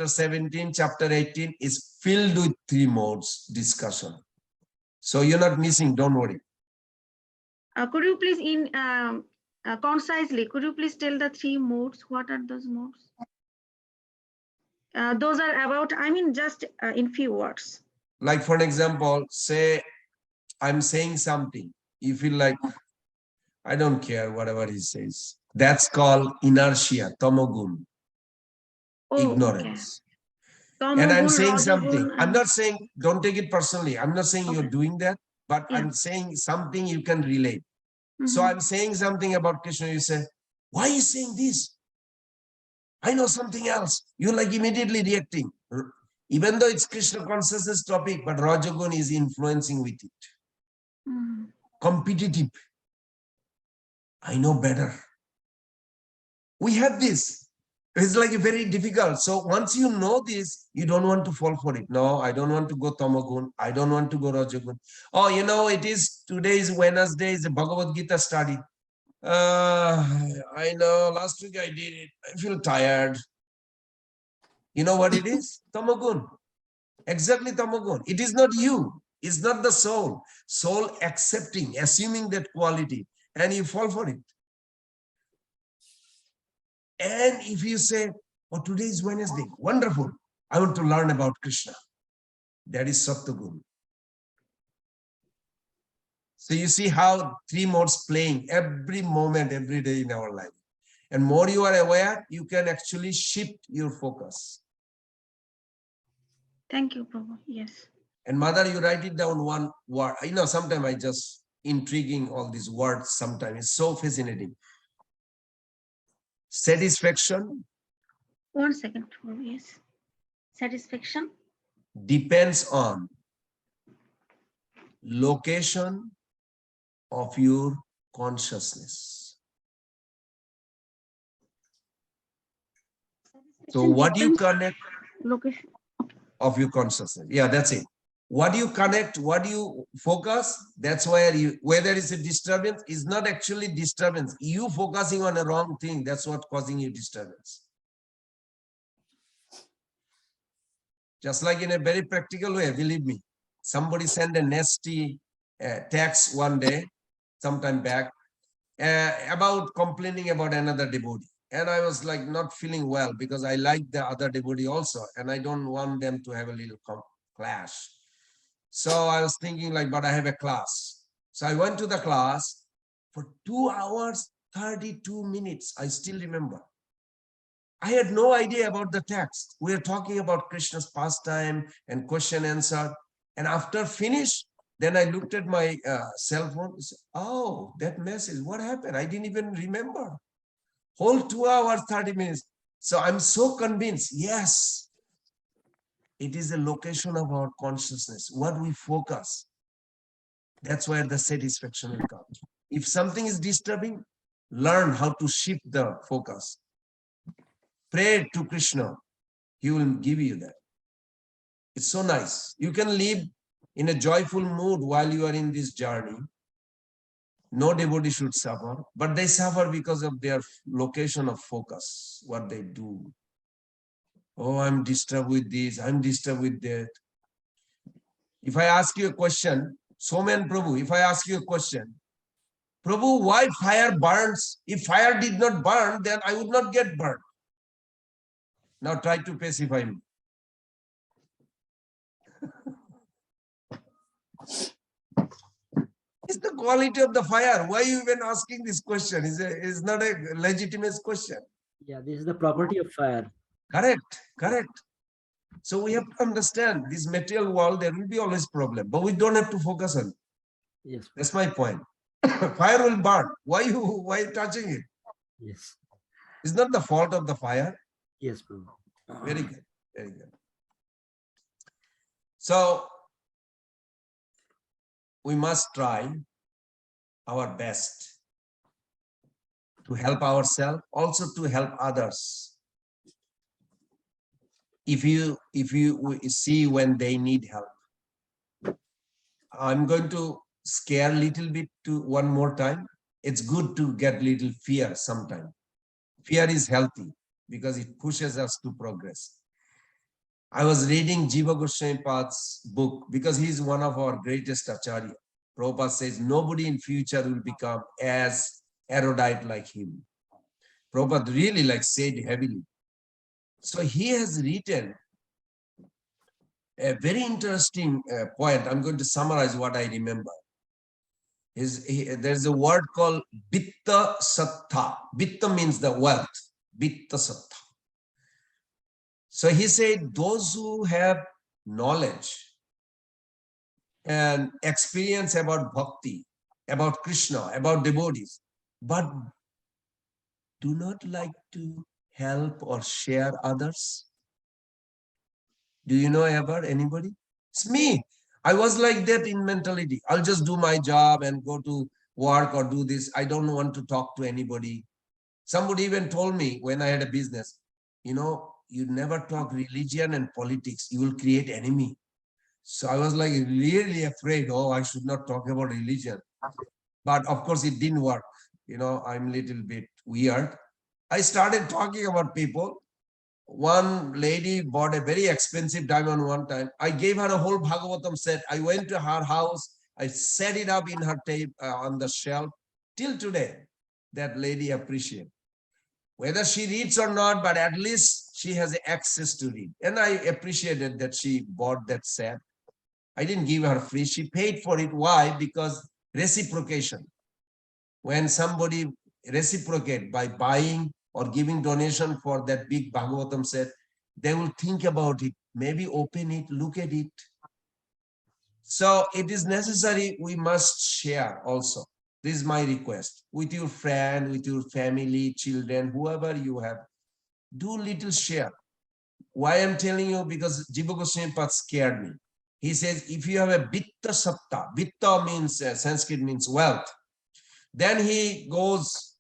17, chapter 18 is filled with 3 modes discussion. So you're not missing, don't worry. Could you please concisely, could you please tell the 3 modes? What are those modes? Those are about, just in few words. Like for an example, say I'm saying something. You feel like, I don't care whatever he says. That's called inertia, tamogun, ignorance. Okay. And I'm Tamogun, saying something. Rajagun, I'm not saying, don't take it personally. I'm not saying you're doing that, but Yeah. I'm saying something you can relate. So I'm saying something about Krishna. You say, why are you saying this? I know something else. You're like immediately reacting. Even though it's Krishna consciousness topic, but Rajagun is influencing with it. Competitive. I know better. We have this. It's like very difficult. So once you know this, you don't want to fall for it. No, I don't want to go Tamagun. I don't want to go Rajagun. Oh, today is Wednesday, is a Bhagavad-Gita study. I know, last week I did it. I feel tired. You know what it is? Tamagun. Exactly Tamagun. It is not you. It's not the soul. Soul accepting, assuming that quality, and you fall for it. And if you say, oh, today is Wednesday, wonderful, I want to learn about Krishna. That is Sattva-guna. So you see how 3 modes playing every moment, every day in our life. And more you are aware, you can actually shift your focus. Thank you, Prabhu. Yes. And mother, you write it down one word. You know, sometimes I just intriguing all these words sometimes. It's so fascinating. Satisfaction. 1 second, Prabhu. Yes. Satisfaction Depends on location of your consciousness. So what you connect location. of your consciousness. Yeah, that's it. What you connect, what you focus, that's where you, whether it's a disturbance, is not actually disturbance. You focusing on a wrong thing, that's what causing you disturbance. Just like in a very practical way, believe me. Somebody sent a nasty text one day, sometime back, about complaining about another devotee. And I was like not feeling well because I like the other devotee also, and I don't want them to have a little clash. So I was thinking like, but I have a class. So I went to the class for 2 hours, 32 minutes. I still remember. I had no idea about the text. We are talking about Krishna's pastime and question answer. And after finish, then I looked at my cell phone and said, oh, that message, what happened? I didn't even remember. Whole 2 hours, 30 minutes. So I'm so convinced, yes, it is a location of our consciousness, what we focus. That's where the satisfaction will come. If something is disturbing, learn how to shift the focus. Pray to Krishna, he will give you that. It's so nice. You can live in a joyful mood while you are in this journey. No devotee should suffer, but they suffer because of their location of focus, what they do. Oh, I'm disturbed with this, I'm disturbed with that. If I ask you a question, Soman Prabhu, if I ask you a question, Prabhu, why fire burns? If fire did not burn, then I would not get burned. Now try to pacify me. It's the quality of the fire. Why are you even asking this question? It's not a legitimate question. Yeah, this is the property of fire. Correct, correct. So we have to understand this material world, there will be always problem, but we don't have to focus on it. Yes. That's my point. Fire will burn. Why touching it? Yes. It's not the fault of the fire. Yes, Prabhu. Very good, very good. So we must try our best to help ourselves, also to help others. If you see when they need help. I'm going to scare a little bit to one more time. It's good to get little fear sometime. Fear is healthy because it pushes us to progress. I was reading Jiva Goswami Pad's book because he's one of our greatest acharya. Prabhupada says nobody in future will become as erudite like him. Prabhupada really said heavily. So he has written a very interesting point. I'm going to summarize what I remember. There's a word called Vitta Sattha. Vitta means the wealth. Vitta Sattha. So he said those who have knowledge and experience about bhakti, about Krishna, about devotees, but do not like to help or share others. Do you know ever anybody? It's me. I was like that in mentality. I'll just do my job and go to work or do this. I don't want to talk to anybody. Somebody even told me when I had a business, you never talk religion and politics. You will create enemy. So I was like really afraid, oh, I should not talk about religion. But of course it didn't work. I'm a little bit weird. I started talking about people. one lady bought a very expensive diamond one time. I gave her a whole Bhagavatam set. I went to her house. I set it up in her tape on the shelf. Till today, that lady appreciates. Whether she reads or not, but at least she has access to read. And I appreciated that she bought that set. I didn't give her free. She paid for it. Why? Because reciprocation. When somebody reciprocate by buying or giving donation for that big Bhagavatam set, they will think about it, maybe open it, look at it. So it is necessary, we must share also. This is my request. With your friend, with your family, children, whoever you have, do little share. Why I'm telling you? Because Jiva Goswami Pad scared me. He says, if you have a Vitta Satta, Vitta means, Sanskrit means wealth. Then he goes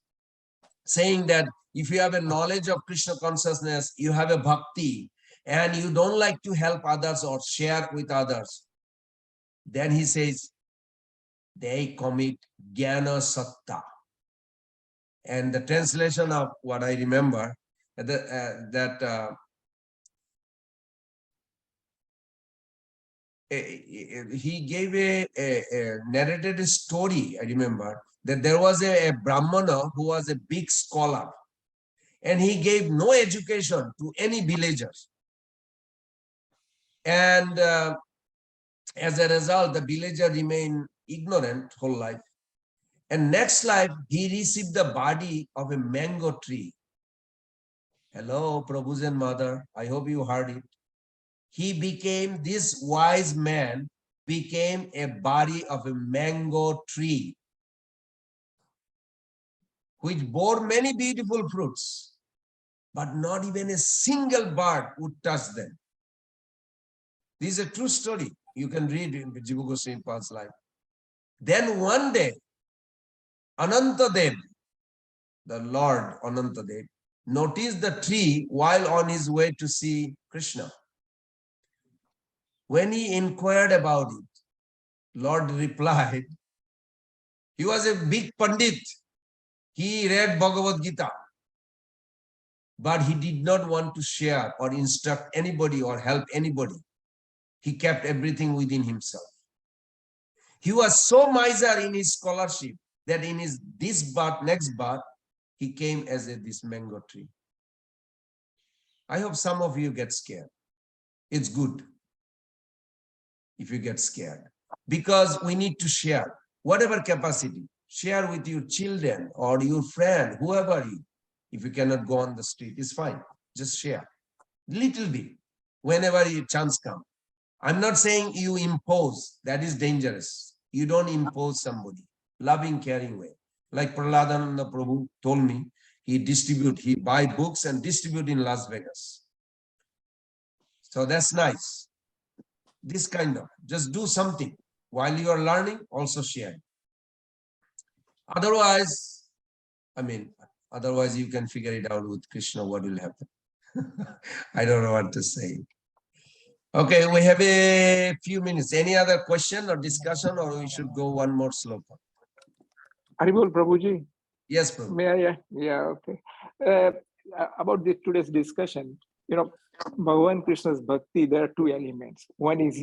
saying that if you have a knowledge of Krishna consciousness, you have a bhakti, and you don't like to help others or share with others, then he says, they commit Jnana Satta. And the translation of what I remember, he gave a narrated a story, I remember, that there was a Brahmana who was a big scholar, and he gave no education to any villagers. And as a result, the villager remained ignorant whole life. And next life, he received the body of a mango tree. Hello, Prabhu's and mother. I hope you heard it. He became, this wise man became a body of a mango tree, which bore many beautiful fruits, but not even a single bird would touch them. This is a true story. You can read in Jiva Goswami Pad's life. Then one day, Anantadev, the Lord Anantadev, noticed the tree while on his way to see Krishna. When he inquired about it, Lord replied, he was a big Pandit. He read Bhagavad-Gita, but he did not want to share or instruct anybody or help anybody. He kept everything within himself. He was so miser in his scholarship that in his next birth, he came as this mango tree. I hope some of you get scared. It's good if you get scared, because we need to share whatever capacity. Share with your children or your friend, whoever you. If you cannot go on the street, it's fine. Just share little bit whenever your chance comes. I'm not saying you impose. That is dangerous. You don't impose somebody. Loving, caring way. Like Prahladananda Prabhu told me, he buy books and distribute in Las Vegas. So that's nice. This kind of, just do something. While you are learning, also share. Otherwise, otherwise you can figure it out with Krishna, what will happen. I don't know what to say. Okay, we have a few minutes. Any other question or discussion, or we should go one more sloka? Haribol Prabhuji. Yes, Prabhu. May I? Yeah, okay. About today's discussion, Bhagavan Krishna's bhakti, there are two elements. One is,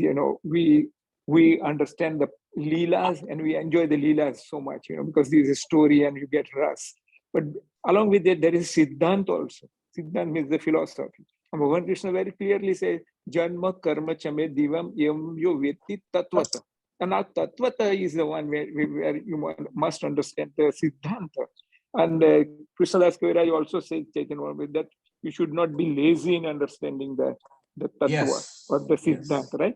we understand the leelas and we enjoy the leelas so much, because there is a story and you get ras. But along with it, there is Siddhant also. Siddhant means the philosophy. And Bhagavan Krishna very clearly says, Janma karma chame divam yam yo veti tattvata. And now tattvata is the one where you must understand the Siddhanta. And Krishnadas Kaviraj also says, taken one with that, you should not be lazy in understanding the tattva or the Siddhanta, right?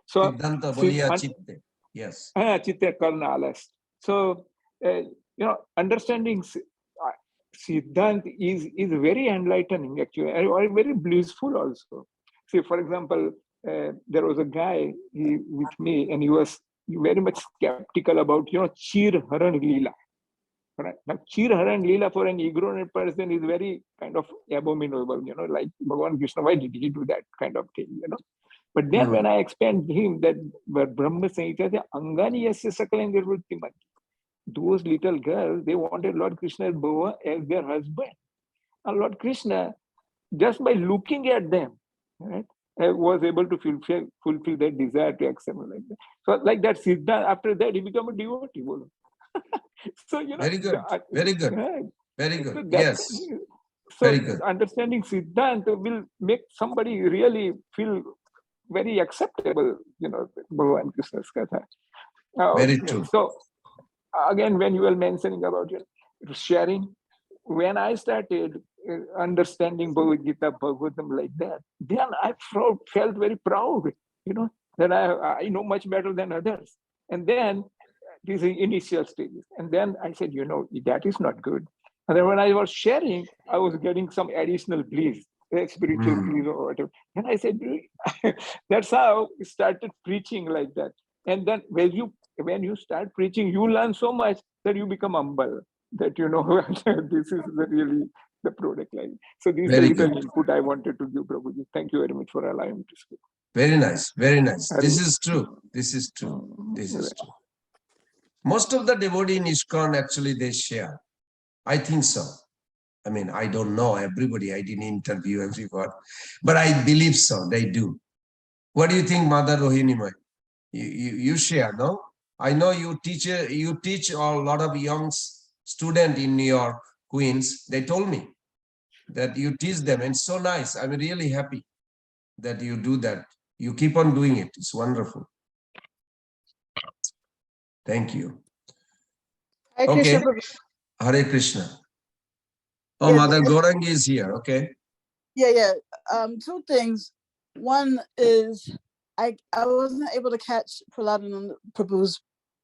So, Siddhanta boliya chitte. Yes. Chitte karna alas. So, understanding Siddhant is very enlightening, actually, and very blissful also. See, for example, there was a guy with me, and he was very much skeptical about, Chir Haran Leela. Right? Now, Chir Haran Leela for an ignorant person is very kind of abominable, like Bhagavan Krishna, why did he do that kind of thing, But then when I explained to him that Brahma Samhita, Angani Yasya Sakalan Nirvrittiman, those little girls, they wanted Lord Krishna as their husband. And Lord Krishna just by looking at them, right, I was able to fulfill that desire to accept like that. So like that Siddhanta, after that he became a devotee. So Very good. Very good. Very so good. that, Yes. so Very good. understanding Siddhanta will make somebody really feel very acceptable, Bhagavan Krishna's Katha. Very true. So again, when you were mentioning about sharing, when I started understanding Bhagavad Gita, Bhagavatam like that, then I felt very proud, that I know much better than others. And then these initial stages. And then I said, that is not good. And then when I was sharing, I was getting some additional bliss, spiritual bliss or whatever. And I said, that's how I started preaching like that. And then when you start preaching, you learn so much that you become humble, that this is really the product line. So this is the Very little good. input I wanted to give, Prabhuji. Thank you very much for allowing me to speak. Very nice. Very nice. This Hari- is true. This is true. This is true. Most of the devotee in ISKCON actually they share. I think so. I mean, I don't know everybody. I didn't interview everyone, but I believe so. They do. What do you think, Mother Rohini? You share, no? I know you teach a lot of young students in New York, Queens. They told me that you teach them, and it's so nice. I'm really happy that you do that. You keep on doing it. It's wonderful. Thank you. Hare Okay. Krishna, Prabhu. Hare Krishna. Oh, Yeah, Mother Gaurangi is here. Okay. Yeah. Two things. One is I wasn't able to catch Prahladananda Prabhu's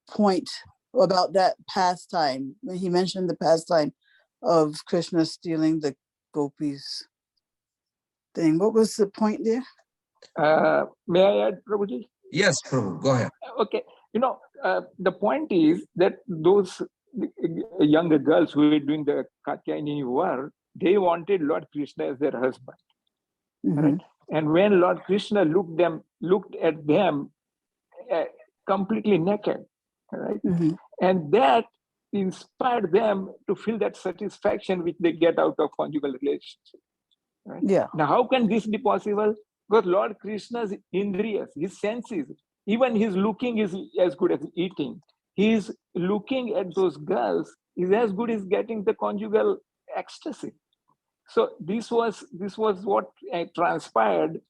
point about that pastime when he mentioned the pastime of Krishna stealing the gopis thing. What was the point there? May I add, Prabhuji? Yes, Prabhu. Go ahead. Okay. The point is that those younger girls who were doing the Katyayani war, they wanted Lord Krishna as their husband. Right? And when Lord Krishna looked at them completely naked, right? And that inspired them to feel that satisfaction which they get out of conjugal relationship. Right? Yeah. Now, how can this be possible? Because Lord Krishna's indriyas, his senses, even his looking is as good as eating. His looking at those girls is as good as getting the conjugal ecstasy. So this was what transpired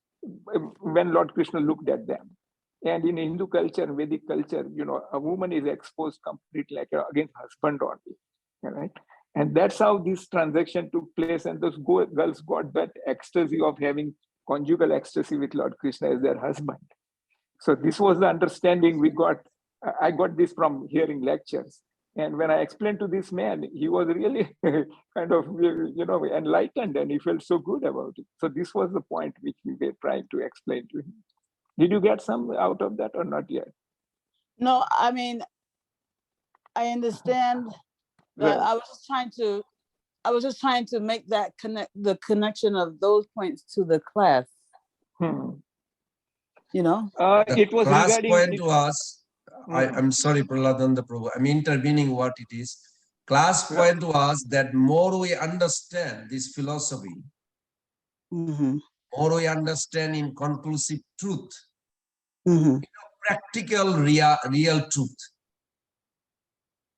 when Lord Krishna looked at them. And in Hindu culture and Vedic culture, a woman is exposed completely like against husband only, right? And that's how this transaction took place. And those girls got that ecstasy of having conjugal ecstasy with Lord Krishna as their husband. So this was the understanding we got. I got this from hearing lectures. And when I explained to this man, he was really kind of, enlightened, and he felt so good about it. So this was the point which we were trying to explain to him. Did you get some out of that or not yet? No, I mean, I understand that. Well, I was just trying to make that the connection of those points to the class. It was class regarding point to us. I'm sorry, Prahladananda Prabhu. I'm intervening what it is. Class point to us that more we understand this philosophy, more we understand in conclusive truth, practical, real truth,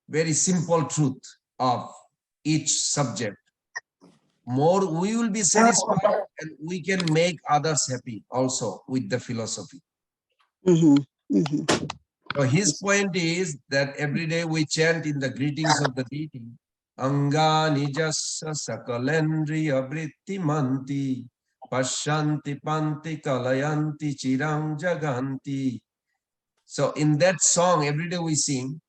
very simple truth of each subject. More we will be satisfied, and we can make others happy also with the philosophy. So his point is that every day we chant in the greetings of the deity, Anga nijassa sakalendriya vritti manti, pashanti panti kalayanti chirang jaganti. So in that song, every day we sing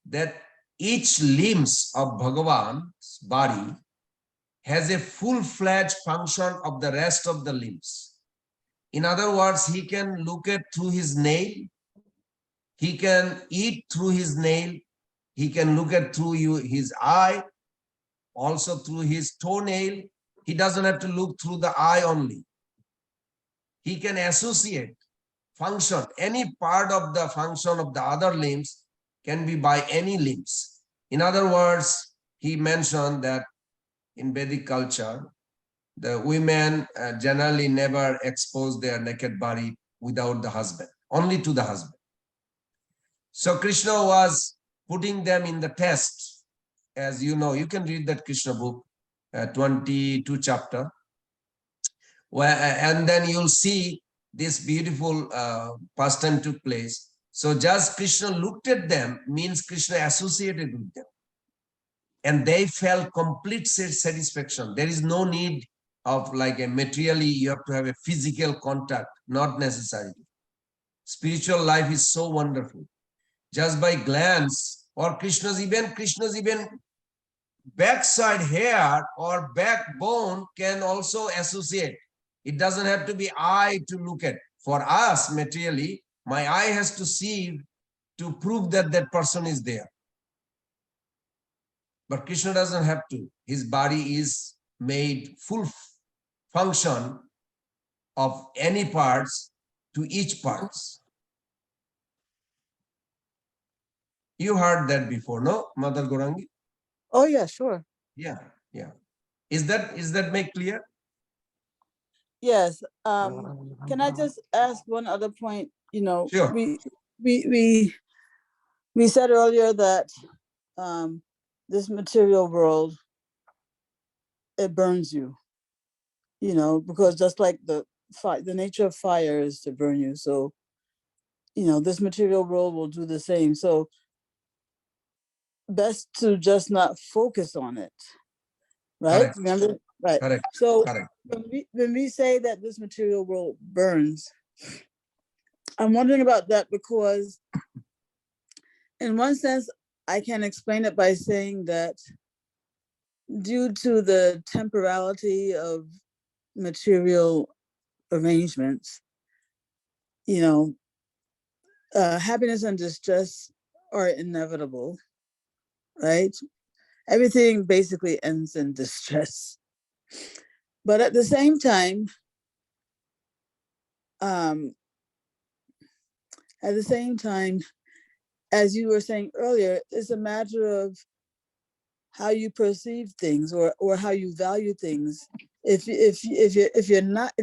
that each limbs of Bhagavan's body has a full-fledged function of the rest of the limbs. In other words, he can look at through his nail, he can eat through his nail, he can look at through his eye, also through his toenail. He doesn't have to look through the eye only. He can associate, function, any part of the function of the other limbs can be by any limbs. In other words, he mentioned that in Vedic culture, the women generally never expose their naked body without the husband, only to the husband. So Krishna was putting them in the test. As you know, you can read that Krishna book, 22 chapter, and then you'll see this beautiful pastime took place. So just Krishna looked at them means Krishna associated with them. And they felt complete satisfaction. There is no need of like a materially, you have to have a physical contact, not necessary. Spiritual life is so wonderful. Just by glance, or Krishna's even backside hair or backbone can also associate. It doesn't have to be eye to look at. For us, materially, my eye has to see to prove that that person is there. But Krishna doesn't have to. His body is made full function of any parts to each parts. You heard that before, no, Mother Gorangi? Oh yeah, sure. Yeah, yeah. Is that make clear? Yes. Can I just ask one other point? You know, Sure. we said earlier that this material world, it burns you. You know, because just like the nature of fire is to burn you. So, you know, this material world will do the same. So best to just not focus on it. Right? Correct. Remember? Right. Correct. So Correct. when we say that this material world burns, I'm wondering about that because in one sense, I can explain it by saying that due to the temporality of material arrangements, you know, happiness and distress are inevitable, right? Everything basically ends in distress. But at the same time, as you were saying earlier, it's a matter of how you perceive things or how you value things. If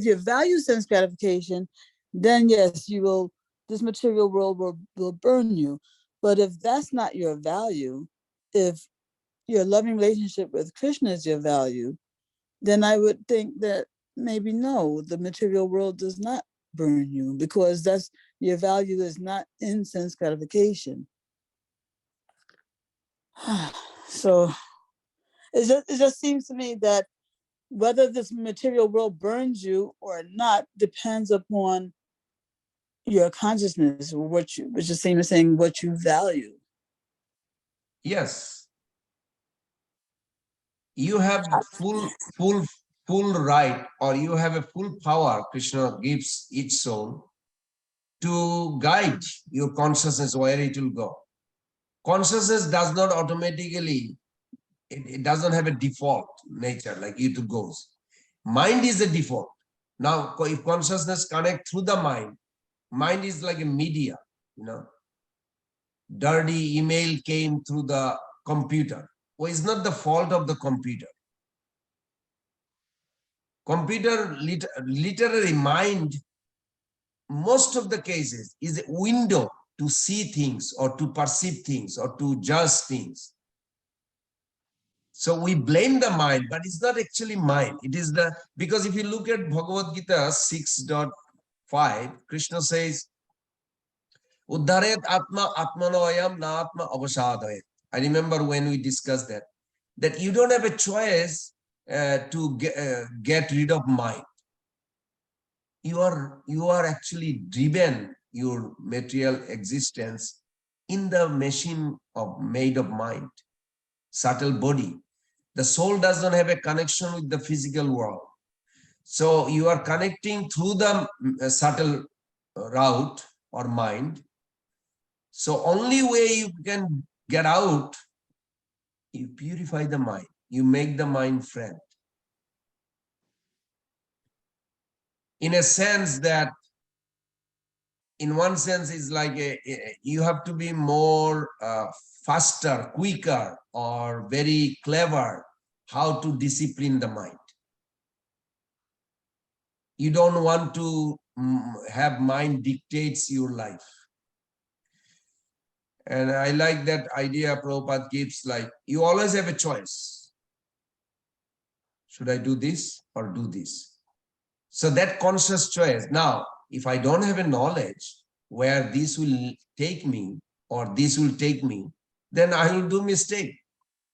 you value sense gratification, then yes, you will. This material world will burn you. But if that's not your value, if your loving relationship with Krishna is your value, then I would think that maybe no, the material world does not burn you because that's your value is not in sense gratification. So it just seems to me that whether this material world burns you or not depends upon your consciousness, or which is same as saying what you value. Yes. You have full right, or you have a full power Krishna gives each soul to guide your consciousness where it will go. Consciousness does not automatically, it doesn't have a default nature like it goes. Mind is the default. Now, if consciousness connect through the mind is like a media, you know. Dirty email came through the computer. Well, it's not the fault of the computer. Computer literary mind, most of the cases, is a window to see things or to perceive things or to judge things. So we blame the mind, but it's not actually mind. It is because if you look at Bhagavad-Gita 6.5, Krishna says, Uddharet atma atmanoyam na atma avashadayat. I remember when we discussed that you don't have a choice to get rid of mind. You are actually driven your material existence in the machine made of mind, subtle body. The soul does not have a connection with the physical world. So you are connecting through the subtle route or mind. So only way you can get out, you purify the mind. You make the mind friend. In a sense that, in one sense, it's like you have to be more faster, quicker, or very clever how to discipline the mind. You don't want to have mind dictates your life. And I like that idea Prabhupada gives, like, you always have a choice. Should I do this or do this? So that conscious choice. Now, if I don't have a knowledge where this will take me or this will take me, then I will do mistake.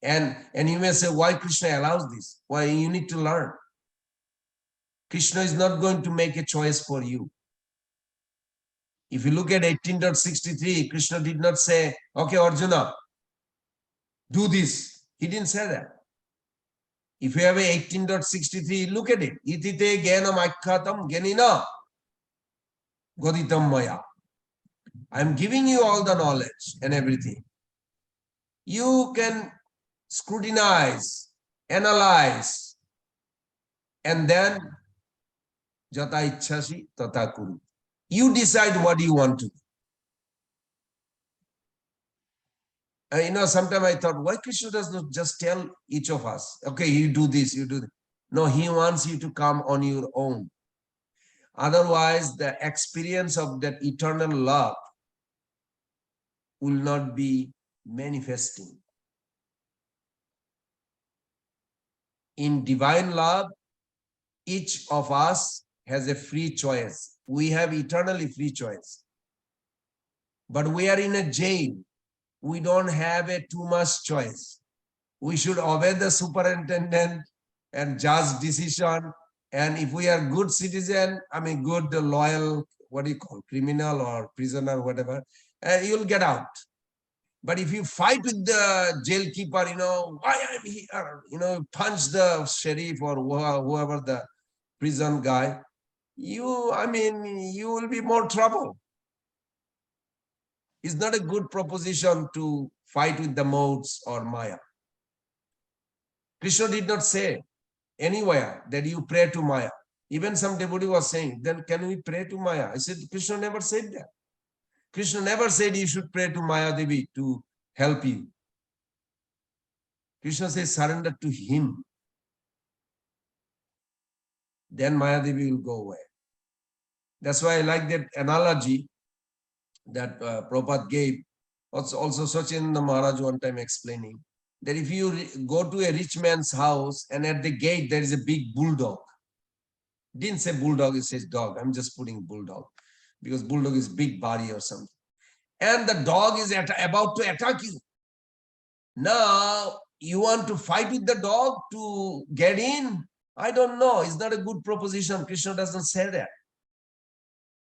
And you may say, why Krishna allows this? Why? You need to learn. Krishna is not going to make a choice for you. If you look at 18.63, Krishna did not say, okay, Arjuna, do this. He didn't say that. If you have a 18.63, look at it. Itite gyanam akkhatam gyanina goditam maya. I'm giving you all the knowledge and everything. You can scrutinize, analyze, and then jata ichhasi tata kuru. You decide what you want to do. Sometimes I thought, why Krishna does not just tell each of us, okay, you do this, you do that. No, he wants you to come on your own. Otherwise, the experience of that eternal love will not be manifesting. In divine love, each of us has a free choice. We have eternally free choice. But we are in a jail. We don't have a too much choice. We should obey the superintendent and judge decision. And if we are good citizen, good, loyal, criminal or prisoner, whatever, you'll get out. But if you fight with the jailkeeper, why I'm here, punch the sheriff or whoever the prison guy, you will be more trouble. It's not a good proposition to fight with the modes or Maya. Krishna did not say anywhere that you pray to Maya. Even some devotee was saying, then can we pray to Maya? I said, Krishna never said that. Krishna never said you should pray to Maya Devi to help you. Krishna says surrender to him. Then Maya Devi will go away. That's why I like that analogy that Prabhupada gave. Also Sachinanda Maharaj one time explaining that if you go to a rich man's house and at the gate there is a big bulldog. Didn't say bulldog, it says dog. I'm just putting bulldog because bulldog is big body or something. And the dog is about to attack you. Now, you want to fight with the dog to get in? I don't know. It's not a good proposition. Krishna doesn't say that.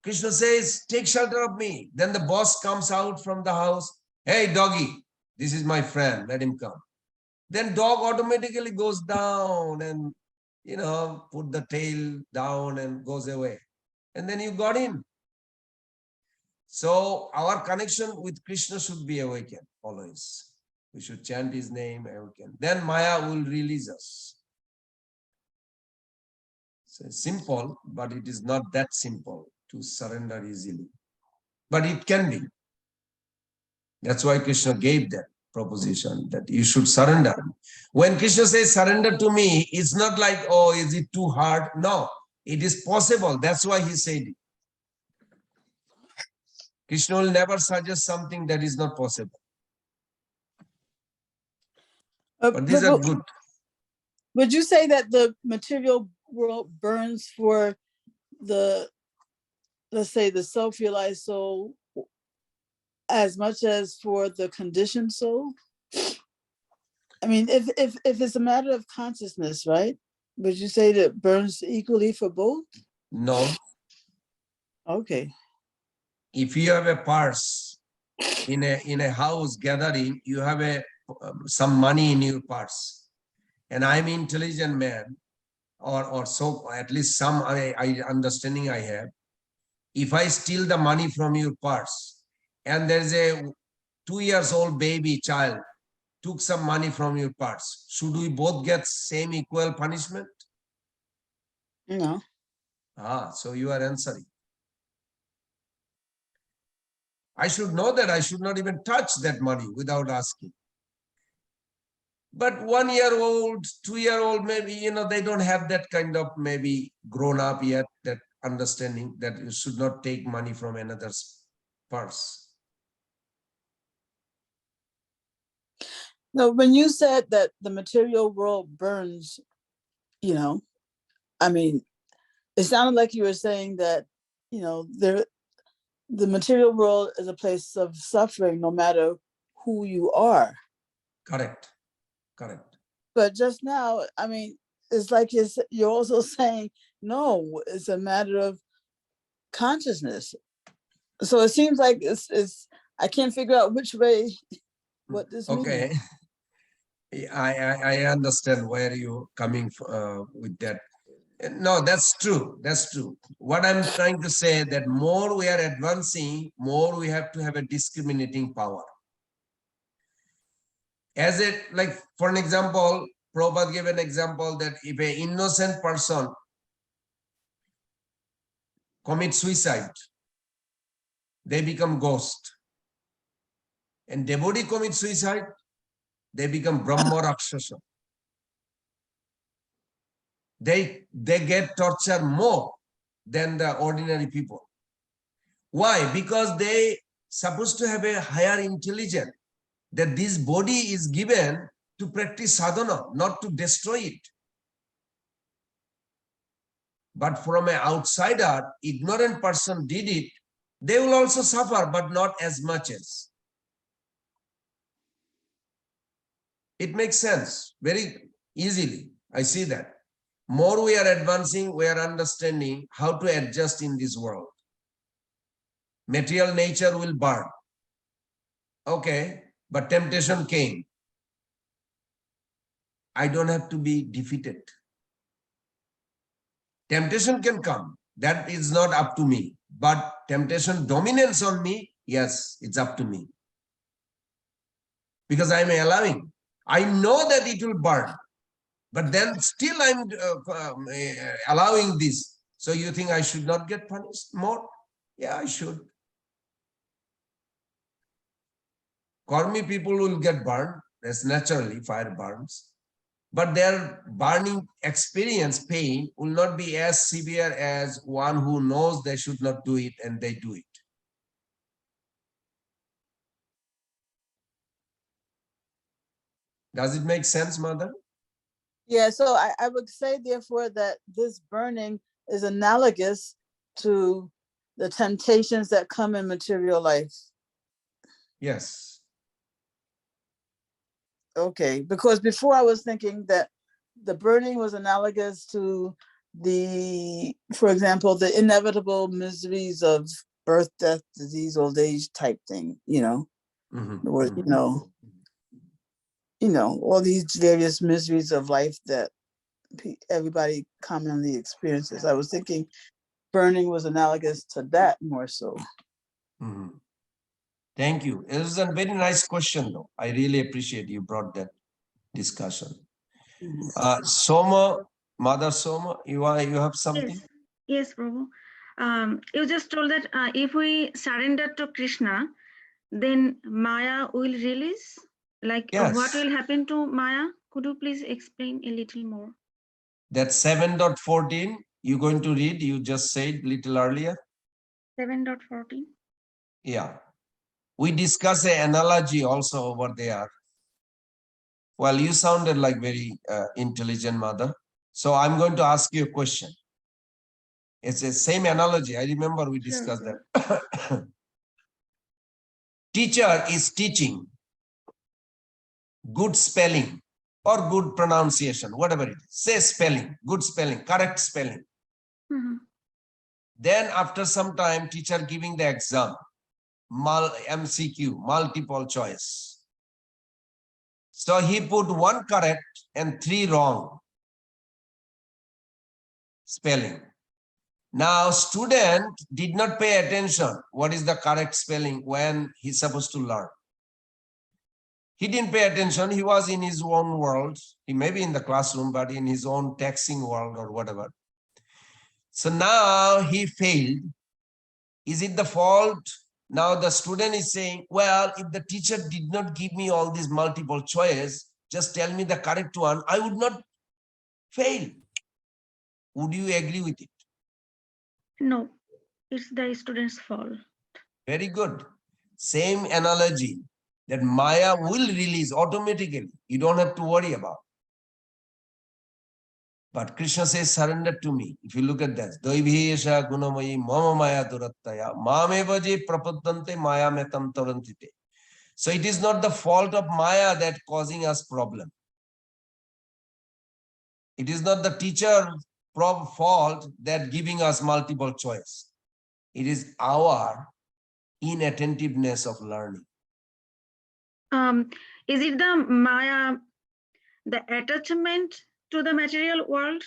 Krishna says, take shelter of me. Then the boss comes out from the house. Hey, doggy, this is my friend. Let him come. Then dog automatically goes down and, put the tail down and goes away. And then you got in. So our connection with Krishna should be awakened always. We should chant his name, awaken. Then Maya will release us. So it's simple, but it is not that simple to surrender easily. But it can be. That's why Krishna gave that proposition that you should surrender. When Krishna says surrender to me, it's not like, oh, is it too hard? No, it is possible. That's why he said it. Krishna will never suggest something that is not possible. But these are good. Would you say that the material world burns for the, let's say, the self-realized soul as much as for the conditioned soul? I mean, if it's a matter of consciousness, right? Would you say that it burns equally for both? No. Okay. If you have a purse in a house gathering, you have some money in your purse, and I'm an intelligent man, or so at least some understanding I have. If I steal the money from your purse, and there's a 2-year-old baby child took some money from your purse, should we both get same equal punishment? No. So you are answering. I should know that I should not even touch that money without asking. But 1 year old, 2 year old, maybe, they don't have that kind of maybe grown up yet, that understanding that you should not take money from another's purse. No, when you said that the material world burns, I mean, it sounded like you were saying that, the material world is a place of suffering, no matter who you are. Correct. Correct. But just now, I mean, it's like you're also saying, no, it's a matter of consciousness. So it seems like it's I can't figure out which way, what this means. Okay. I understand where you're coming with that. No, that's true. That's true. What I'm trying to say, that more we are advancing, more we have to have a discriminating power. As it, like, for an example, Prabhupada gave an example that if an innocent person commits suicide, they become ghost. And devotee commits suicide, they become Brahma Rakshasa. They get tortured more than the ordinary people. Why? Because they supposed to have a higher intelligence, that this body is given to practice sadhana, not to destroy it. But from an outsider, ignorant person did it, they will also suffer, but not as much as. It makes sense very easily. I see that. More we are advancing, we are understanding how to adjust in this world. Material nature will burn. Okay, but temptation came. I don't have to be defeated. Temptation can come. That is not up to me. But temptation dominates on me, yes, it's up to me. Because I'm allowing. I know that it will burn. But then still I'm allowing this. So you think I should not get punished more? Yeah, I should. Karmi people will get burned. That's naturally, fire burns. But their burning experience, pain, will not be as severe as one who knows they should not do it and they do it. Does it make sense, Mother? Yeah, so I would say, therefore, that this burning is analogous to the temptations that come in material life. Yes. Okay, because before I was thinking that the burning was analogous to for example, the inevitable miseries of birth, death, disease, old age type thing, Mm-hmm. or, Mm-hmm. all these various miseries of life that everybody commonly experiences. I was thinking burning was analogous to that more so. Mm-hmm. Thank you. It was a very nice question, though. I really appreciate you brought that discussion. Soma, Mother Soma, you have something? Yes, Prabhu. You just told that if we surrender to Krishna, then Maya will release. Like, Yes. what will happen to Maya? Could you please explain a little more? That 7.14, you're going to read, you just said little earlier. 7.14. Yeah. We discuss an analogy also over there. Well, you sounded like very intelligent, Mother. So I'm going to ask you a question. It's the same analogy. I remember we discussed that. Teacher is teaching good spelling or good pronunciation, whatever it is. Say spelling, good spelling, correct spelling. Mm-hmm. Then after some time, teacher giving the exam, MCQ, multiple choice. So he put 1 correct and 3 wrong spelling. Now student did not pay attention what is the correct spelling when he's supposed to learn. He didn't pay attention. He was in his own world. He may be in the classroom, but in his own texting world or whatever. So now he failed. Is it the fault? Now the student is saying, well, if the teacher did not give me all these multiple choice, just tell me the correct one, I would not fail. Would you agree with it? No, it's the student's fault. Very good. Same analogy that Maya will release automatically. You don't have to worry about. But Krishna says, surrender to me. If you look at that, Daivhesha gunamayi mama maya durattaya mameva je prapaddante maya metam tarantite. So it is not the fault of Maya that causing us problem. It is not the teacher fault that giving us multiple choice. It is our inattentiveness of learning. Is it the Maya, the attachment to the material world?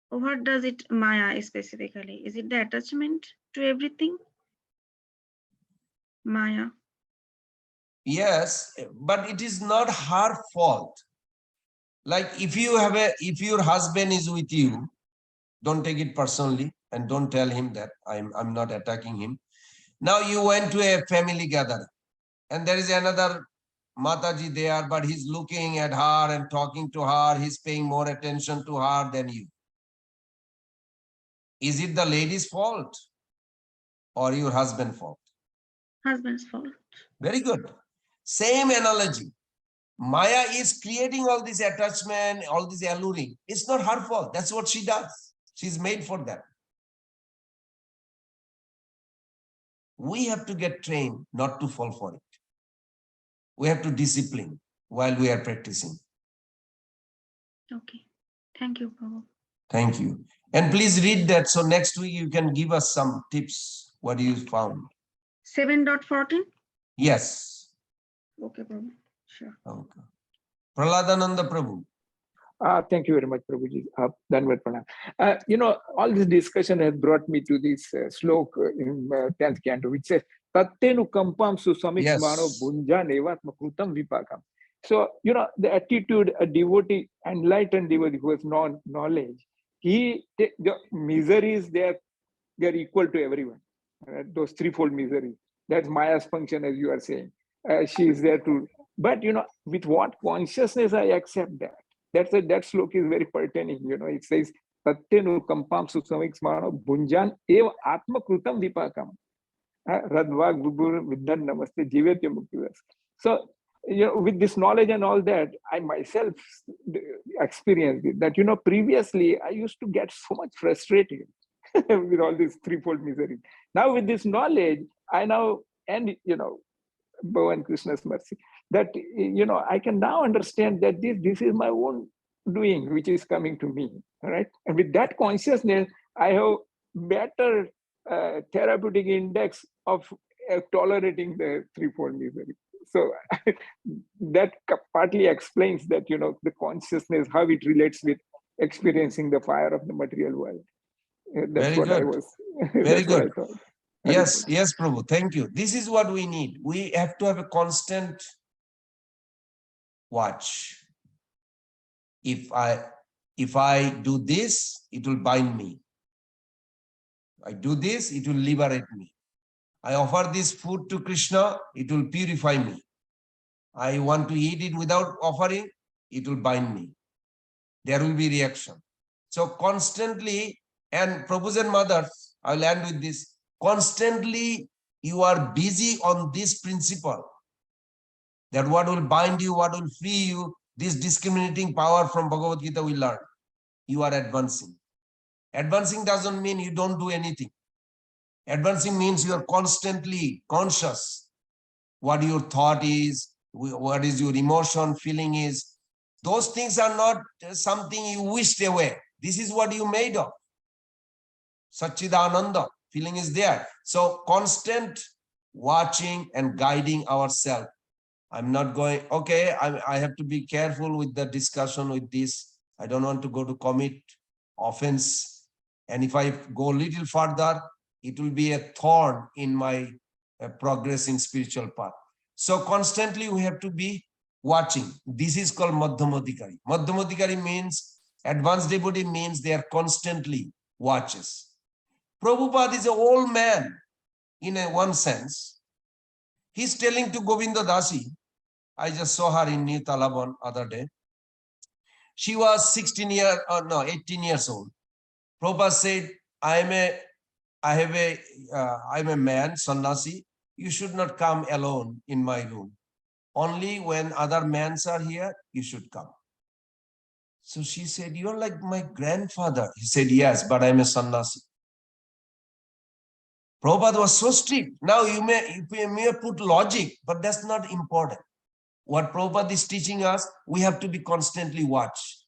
What does it Maya specifically? Is it the attachment to everything? Maya. Yes, but it is not her fault. Like if your husband is with you, don't take it personally and don't tell him that I'm not attacking him. Now you went to a family gathering and there is another Mataji there, but he's looking at her and talking to her. He's paying more attention to her than you. Is it the lady's fault or your husband's fault? Husband's fault. Very good. Same analogy. Maya is creating all this attachment, all this alluring. It's not her fault. That's what she does. She's made for that. We have to get trained not to fall for it. We have to discipline while we are practicing. Okay. Thank you, Prabhu. Thank you. And please read that. So next week you can give us some tips. What you found? 7.14? Yes. Okay, Prabhu. Sure. Okay. Prahladananda Prabhu. Thank you very much, Prabhuji. Dhanavad Pranam. All this discussion has brought me to this slok in 10th canto, which says, Tattenu kampam susamikshmano bunjan evatma krutam vipakam. So, the attitude, a devotee, enlightened devotee who has knowledge, the miseries, they're equal to everyone. Those threefold miseries. That's Maya's function, as you are saying. She is there to, but with what consciousness I accept that. That slok is very pertaining. It says, Tattenu kampam susamikshmano bunjan eva atma krutam vipakam. Radvag Vibhur Vidhan Namaste Jivetya Muktivas. So, with this knowledge and all that, I myself experienced it. That, previously I used to get so much frustrated with all this threefold misery. Now, with this knowledge, I now, and, Bhavan Krishna's mercy, that, I can now understand that this is my own doing, which is coming to me. All right. And with that consciousness, I have better therapeutic index of tolerating the threefold misery. So that partly explains that, the consciousness, how it relates with experiencing the fire of the material world. That's Very what good. I was. Very That's what I good. thought. Yes, yes, Prabhu. Thank you. This is what we need. We have to have a constant watch. If I do this, it will bind me. I do this, it will liberate me. I offer this food to Krishna, it will purify me. I want to eat it without offering, it will bind me. There will be reaction. So constantly, and Prabhus and mothers, I'll end with this, constantly you are busy on this principle, that what will bind you, what will free you, this discriminating power from Bhagavad-Gita we learn. You are advancing. Advancing doesn't mean you don't do anything. Advancing means you are constantly conscious what your thought is, what is your emotion, feeling is. Those things are not something you wished away. This is what you made of. Satchidananda, feeling is there. So constant watching and guiding ourselves. I'm not going, okay, I have to be careful with the discussion with this. I don't want to go to commit offense. And if I go a little further, it will be a thorn in my progress in spiritual path. So constantly we have to be watching. This is called Madhyamadikari. Madhyamadikari means, advanced devotee means they are constantly watches. Prabhupada is an old man in one sense. He's telling to Govinda Dasi, I just saw her in New Talaban other day. She was 18 years old. Prabhupada said, I'm a man, sannyasi. You should not come alone in my room. Only when other men are here, you should come. So she said, you're like my grandfather. He said, yes, but I'm a sannyasi. Prabhupada was so strict. Now you may put logic, but that's not important. What Prabhupada is teaching us, we have to be constantly watched.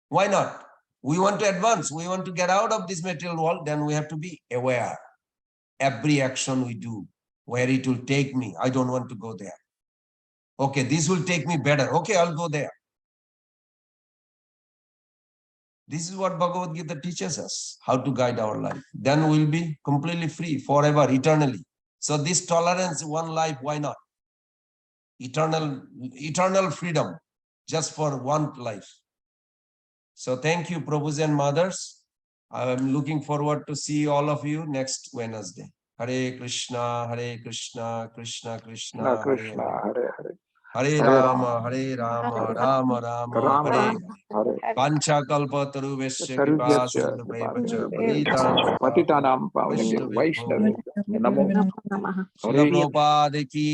Why not? We want to advance. We want to get out of this material world. Then we have to be aware. Every action we do, where it will take me, I don't want to go there. Okay, this will take me better. Okay, I'll go there. This is what Bhagavad-Gita teaches us, how to guide our life. Then we'll be completely free forever, eternally. So this tolerance, one life, why not? Eternal freedom, just for one life. So thank you, Prabhus and Mothers. I'm looking forward to see all of you next Wednesday. Hare Krishna, Krishna Krishna, Hare Krishna, Hare. Hare Hare. Hare Rama, Rama Rama, Hare Hare. Pancha kalpa taruvesya kripa Sarvasya sindhubhaivacha patitanam Patitanam Pavane Vaishnavibho Vaishnave Namo Namaha. Srila Hare Prabhupada ki